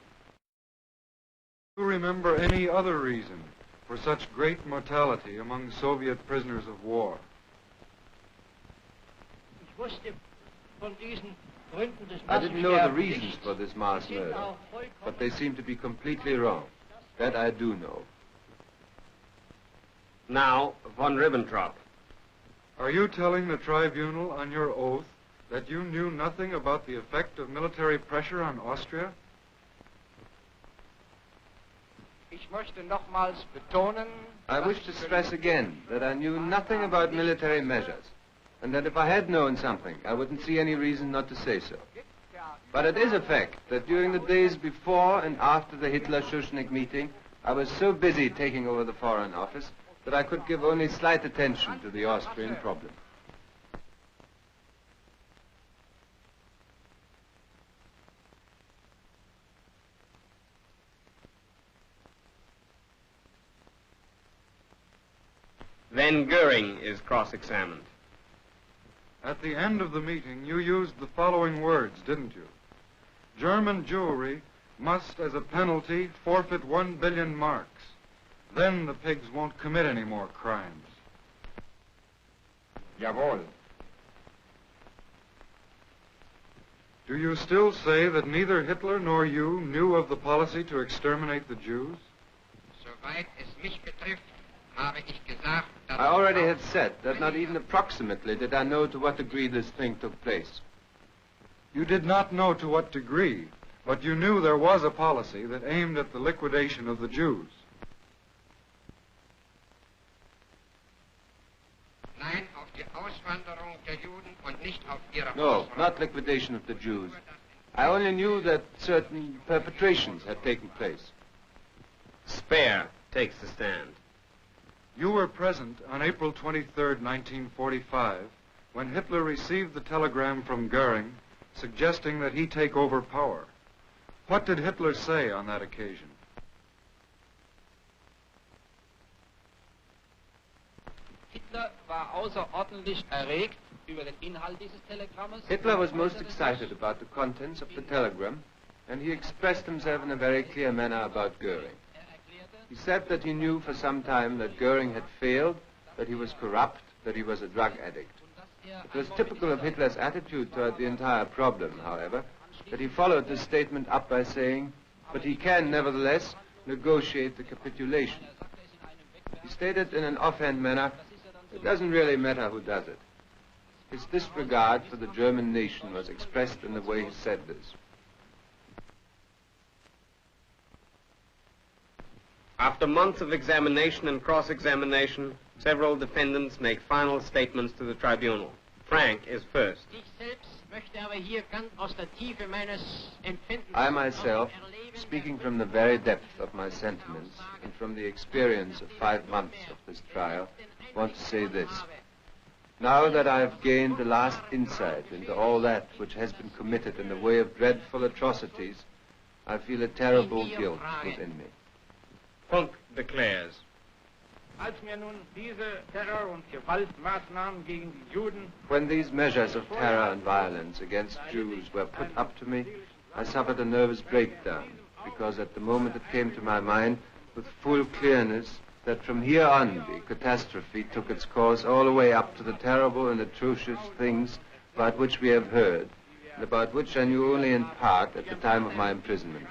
S4: Do you remember any other reason for such great mortality among Soviet prisoners of war?
S3: Ich wusste von diesen Gründen des
S6: I didn't know the
S3: Massensterbens
S6: reasons
S3: nichts.
S6: for this mass
S3: Sie sind
S6: murder,
S3: auch vollkommen-
S6: but they seem to be completely wrong. That I do know.
S2: Now, von Ribbentrop.
S4: Are you telling the tribunal on your oath that you knew nothing about the effect of military pressure on Austria?
S5: Ich möchte nochmals betonen,
S6: I wish to stress again that I knew nothing about military measures, and that if I had known something, I wouldn't see any reason not to say so. But it is a fact that during the days before and after the Hitler-Schuschnigg meeting, I was so busy taking over the Foreign Office that I could give only slight attention to the Austrian problem.
S2: Then Goering is cross-examined.
S4: At the end of the meeting, you used the following words, didn't you? German Jewry must, as a penalty, forfeit 1 billion marks. Then the pigs won't commit any more crimes.
S5: Jawohl.
S4: Do you still say that neither Hitler nor you knew of the policy to exterminate the Jews?
S7: Soweit es mich betrifft, habe ich gesagt,
S6: I already have said that not even approximately did I know to what degree this thing took place.
S4: You did not know to what degree, but you knew there was a policy that aimed at the liquidation of the Jews.
S6: No, not liquidation of the Jews. I only knew that certain perpetrations had taken place.
S2: Speer takes the stand.
S4: You were present on April 23rd, 1945, when Hitler received the telegram from Goering suggesting that he take over power. What did Hitler say on that occasion?
S6: Hitler was most excited about the contents of the telegram, and he expressed himself in a very clear manner about Goering. He said that he knew for some time that Goering had failed, that he was corrupt, that he was a drug addict. It was typical of Hitler's attitude toward the entire problem, however, that he followed this statement up by saying, but he can nevertheless negotiate the capitulation. He stated in an offhand manner, it doesn't really matter who does it. His disregard for the German nation was expressed in the way he said this.
S2: After months of examination and cross-examination, several defendants make final statements to the tribunal. Frank is first.
S6: I myself, speaking from the very depth of my sentiments and from the experience of 5 months of this trial, want to say this. Now that I have gained the last insight into all that which has been committed in the way of dreadful atrocities, I feel a terrible guilt within me.
S2: Funk declares.
S6: When these measures of terror and violence against Jews were put up to me, I suffered a nervous breakdown, because at the moment it came to my mind with full clearness that from here on the catastrophe took its course all the way up to the terrible and atrocious things about which we have heard, and about which I knew only in part at the time of my imprisonment.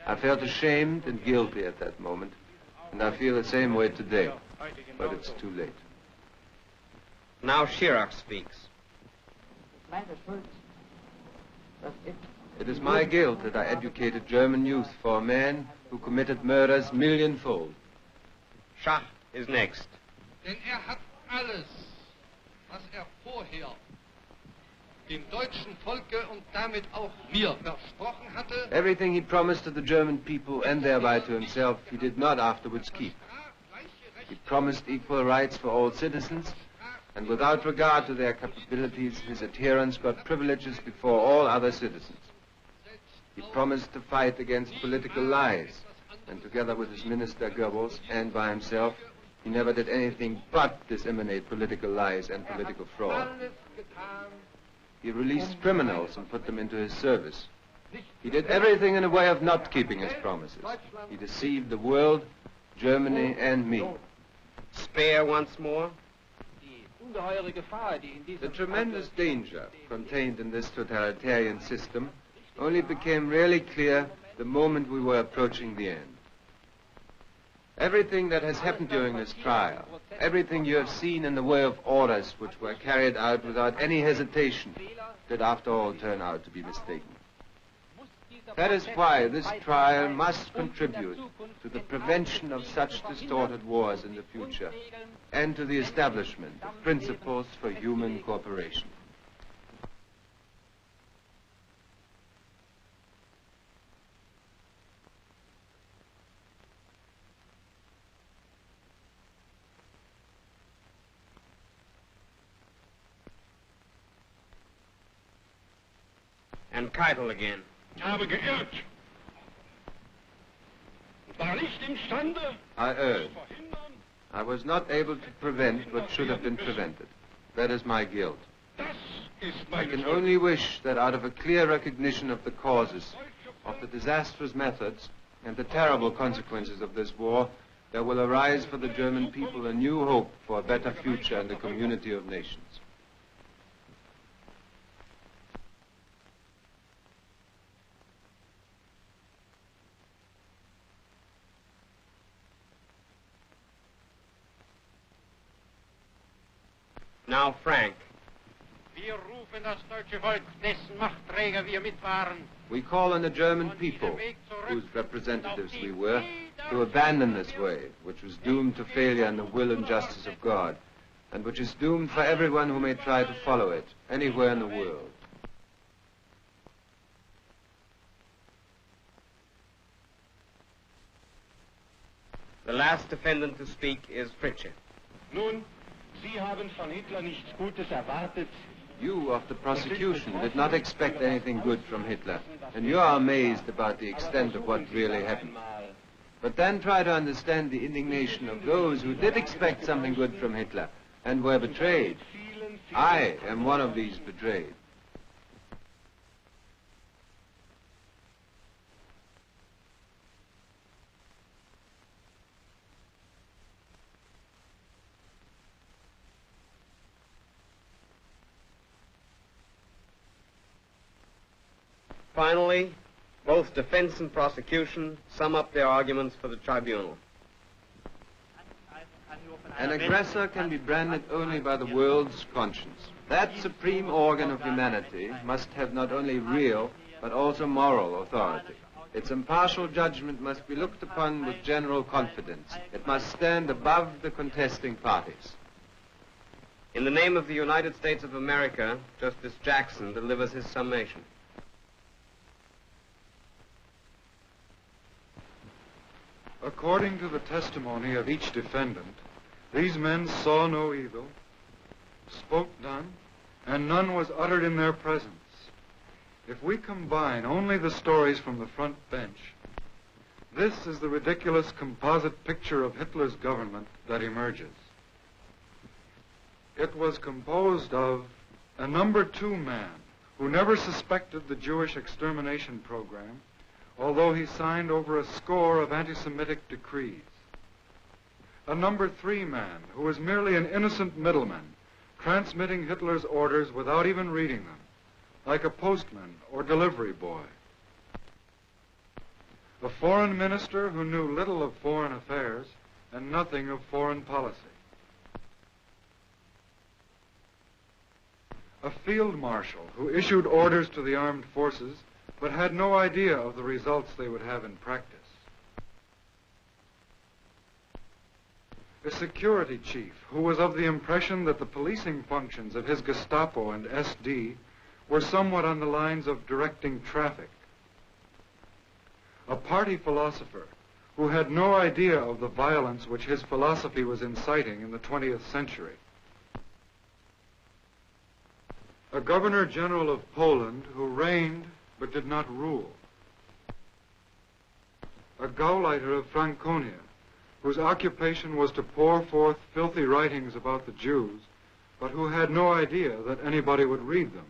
S6: I felt ashamed and guilty at that moment, and I feel the same way today, but it's too late.
S2: Now Schirach speaks.
S6: It is my guilt that I educated German youth for a man who committed murders millionfold.
S2: Schach is next.
S8: Denn hat alles, was vorher dem deutschen Volke und damit auch mir versprochen hatte.
S6: Everything he promised to the German people and thereby to himself, he did not afterwards keep. He promised equal rights for all citizens, and without regard to their capabilities, his adherents got privileges before all other citizens. He promised to fight against political lies, and together with his minister Goebbels and by himself, he never did anything but disseminate political lies and political fraud. He released criminals and put them into his service. He did everything in a way of not keeping his promises. He deceived the world, Germany, and me.
S2: Speer once more.
S6: The tremendous danger contained in this totalitarian system only became really clear the moment we were approaching the end. Everything that has happened during this trial, everything you have seen in the way of orders which were carried out without any hesitation, did after all turn out to be mistaken. That is why this trial must contribute to the prevention of such distorted wars in the future and to the establishment of principles for human cooperation.
S2: And Keitel again.
S8: Habe geirrt. War nicht imstande,
S6: I erred. I was not able to prevent what should have been prevented. That is my guilt.
S8: das ist
S6: I
S8: meine
S6: can
S8: Schuld.
S6: only wish that out of a clear recognition of the causes, of the disastrous methods, and the terrible consequences of this war, there will arise for the German people a new hope for a better future in the community of nations.
S2: Now Frank.
S3: Wir rufen das deutsche Volk, dessen Machtträger wir mit waren.
S6: We call on the German people, whose representatives we were, to abandon this way, which was doomed to failure in the will and justice of God, and which is doomed for everyone who may try to follow it, anywhere in the world.
S2: The last defendant to speak is Fritzsche.
S9: Nun, Sie haben von Hitler nichts Gutes erwartet.
S6: You, of the prosecution, did not expect anything good from Hitler, and you are amazed about the extent of what really happened. But then try to understand the indignation of those who did expect something good from Hitler and were betrayed. I am one of these betrayed.
S2: Finally, both defense and prosecution sum up their arguments for the tribunal.
S6: An aggressor can be branded only by the world's conscience. That supreme organ of humanity must have not only real, but also moral authority. Its impartial judgment must be looked upon with general confidence. It must stand above the contesting parties.
S2: In the name of the United States of America, Justice Jackson delivers his summation.
S4: According to the testimony of each defendant, these men saw no evil, spoke none, and none was uttered in their presence. If we combine only the stories from the front bench, this is the ridiculous composite picture of Hitler's government that emerges. It was composed of a number 2 man who never suspected the Jewish extermination program, although he signed over a score of anti-Semitic decrees. A number 3 man who was merely an innocent middleman, transmitting Hitler's orders without even reading them, like a postman or delivery boy. A foreign minister who knew little of foreign affairs and nothing of foreign policy. A field marshal who issued orders to the armed forces but had no idea of the results they would have in practice. A security chief who was of the impression that the policing functions of his Gestapo and SD were somewhat on the lines of directing traffic. A party philosopher who had no idea of the violence which his philosophy was inciting in the 20th century. A governor general of Poland who reigned but did not rule. A Gauleiter of Franconia, whose occupation was to pour forth filthy writings about the Jews, but who had no idea that anybody would read them.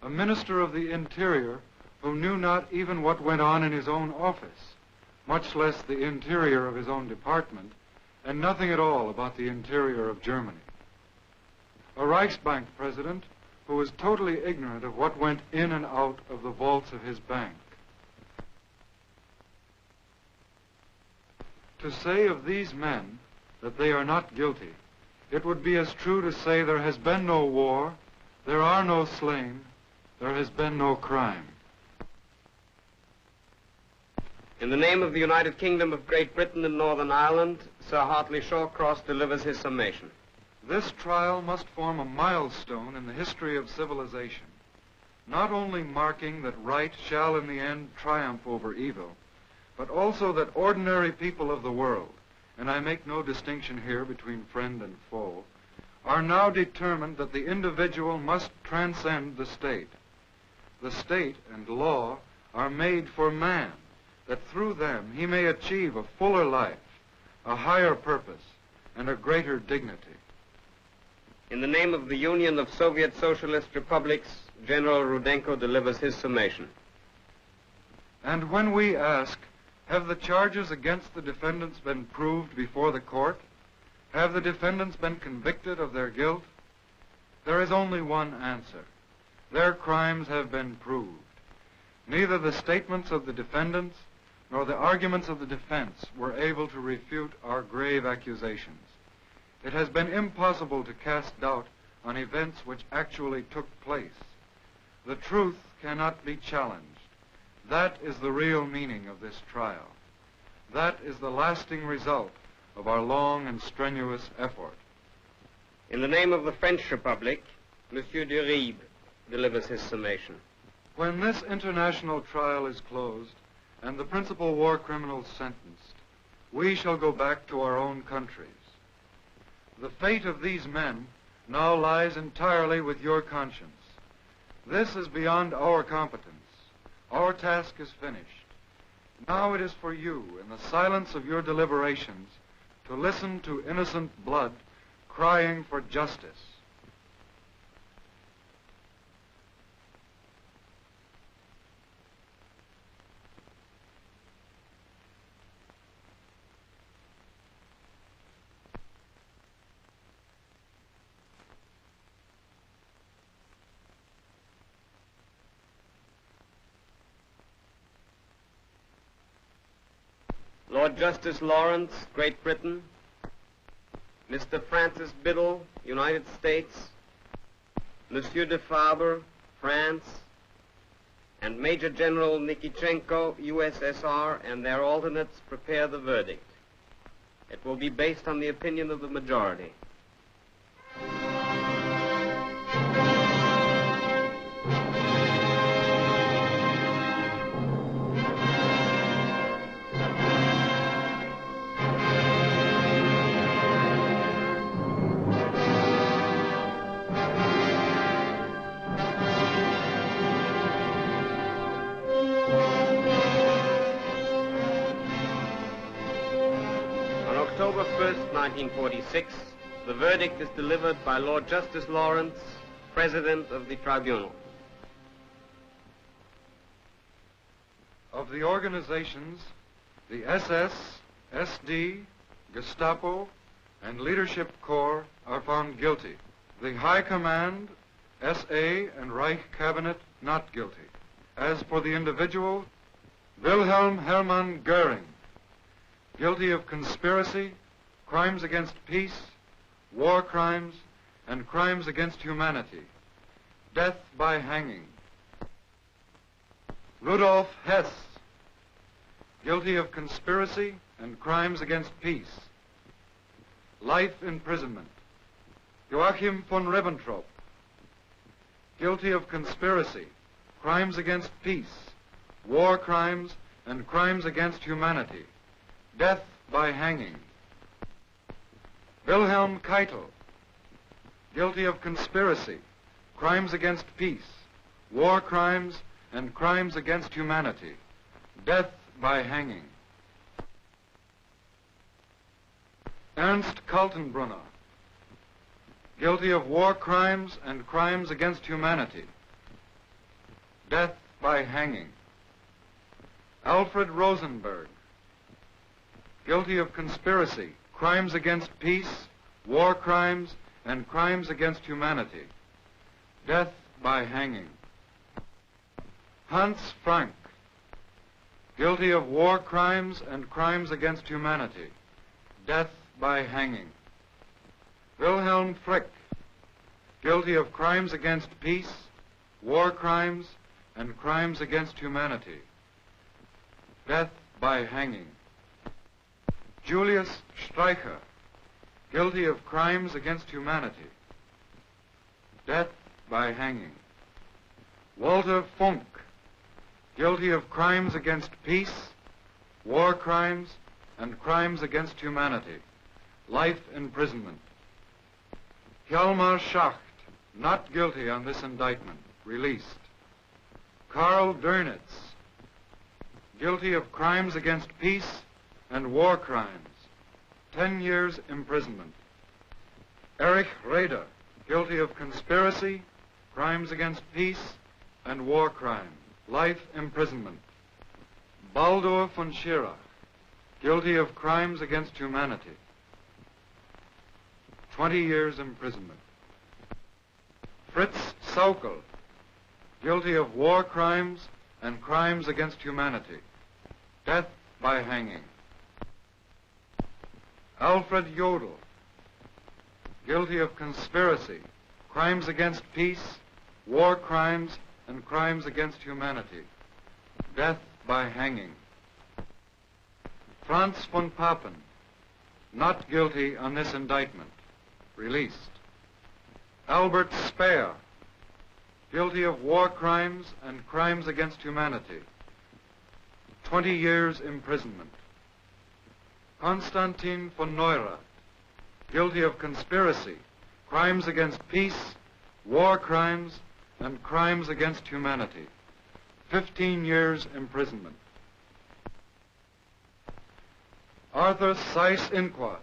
S4: A minister of the Interior who knew not even what went on in his own office, much less the interior of his own department, and nothing at all about the interior of Germany. A Reichsbank president who was totally ignorant of what went in and out of the vaults of his bank. To say of these men that they are not guilty, it would be as true to say there has been no war, there are no slain, there has been no crime.
S2: In the name of the United Kingdom of Great Britain and Northern Ireland, Sir Hartley Shawcross delivers his summation.
S4: This trial must form a milestone in the history of civilization, not only marking that right shall in the end triumph over evil, but also that ordinary people of the world, and I make no distinction here between friend and foe, are now determined that the individual must transcend the state. The state and law are made for man, that through them he may achieve a fuller life, a higher purpose, and a greater dignity.
S2: In the name of the Union of Soviet Socialist Republics, General Rudenko delivers his summation.
S4: And when we ask, have the charges against the defendants been proved before the court? Have the defendants been convicted of their guilt? There is only one answer. Their crimes have been proved. Neither the statements of the defendants nor the arguments of the defense were able to refute our grave accusations. It has been impossible to cast doubt on events which actually took place. The truth cannot be challenged. That is the real meaning of this trial. That is the lasting result of our long and strenuous effort.
S2: In the name of the French Republic, Monsieur Duribe delivers his summation.
S4: When this international trial is closed and the principal war criminals sentenced, we shall go back to our own countries. The fate of these men now lies entirely with your conscience. This is beyond our competence. Our task is finished. Now it is for you, in the silence of your deliberations, to listen to innocent blood crying for justice.
S2: Lord Justice Lawrence, Great Britain, Mr. Francis Biddle, United States, Monsieur de Fabre, France, and Major General Nikitchenko, USSR, and their alternates prepare the verdict. It will be based on the opinion of the majority. October 1st, 1946, the verdict is delivered by Lord Justice Lawrence, President of the Tribunal.
S4: Of the organizations, the SS, SD, Gestapo, and Leadership Corps are found guilty. The High Command, SA, and Reich Cabinet not guilty. As for the individual, Wilhelm Hermann Goering, guilty of conspiracy, crimes against peace, war crimes, and crimes against humanity. Death by hanging. Rudolf Hess, guilty of conspiracy and crimes against peace. Life imprisonment. Joachim von Ribbentrop, guilty of conspiracy, crimes against peace, war crimes, and crimes against humanity. Death by hanging. Wilhelm Keitel, guilty of conspiracy, crimes against peace, war crimes, and crimes against humanity. Death by hanging. Ernst Kaltenbrunner, guilty of war crimes and crimes against humanity. Death by hanging. Alfred Rosenberg, guilty of conspiracy, crimes against peace, war crimes, and crimes against humanity. Death by hanging. Hans Frank, guilty of war crimes and crimes against humanity. Death by hanging. Wilhelm Frick, guilty of crimes against peace, war crimes, and crimes against humanity. Death by hanging. Julius Streicher, guilty of crimes against humanity. Death by hanging. Walter Funk, guilty of crimes against peace, war crimes, and crimes against humanity. Life imprisonment. Hjalmar Schacht, not guilty on this indictment, released. Karl Dönitz, guilty of crimes against peace and war crimes, 10 years imprisonment. Erich Raeder, guilty of conspiracy, crimes against peace, and war crime, life imprisonment. Baldur von Schirach, guilty of crimes against humanity, 20 years imprisonment. Fritz Saukel, guilty of war crimes and crimes against humanity, death by hanging. Alfred Jodl, guilty of conspiracy, crimes against peace, war crimes, and crimes against humanity. Death by hanging. Franz von Papen, not guilty on this indictment. Released. Albert Speer, guilty of war crimes and crimes against humanity. 20 years imprisonment. Konstantin von Neurath, guilty of conspiracy, crimes against peace, war crimes, and crimes against humanity. 15 years imprisonment. Arthur Seyss-Inquart,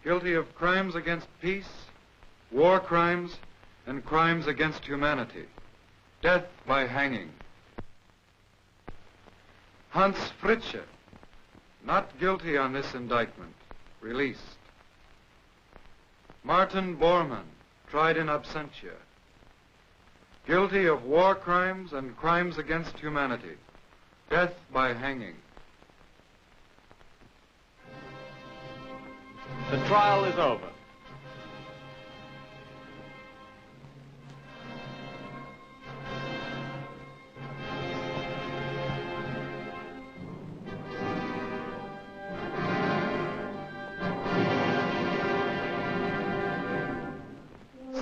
S4: guilty of crimes against peace, war crimes, and crimes against humanity. Death by hanging. Hans Fritzsche, not guilty on this indictment. Released. Martin Bormann, tried in absentia. Guilty of war crimes and crimes against humanity. Death by hanging.
S2: The trial is over.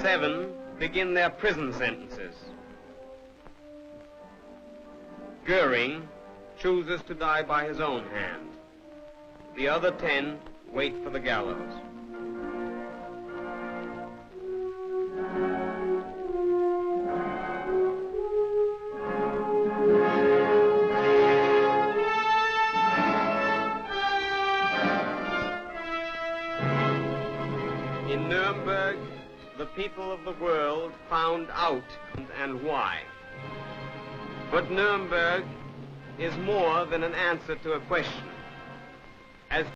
S2: Seven begin their prison sentences. Goering chooses to die by his own hand. The other 10 wait for the gallows. In Nuremberg, the people of the world found out and why. But Nuremberg is more than an answer to a question.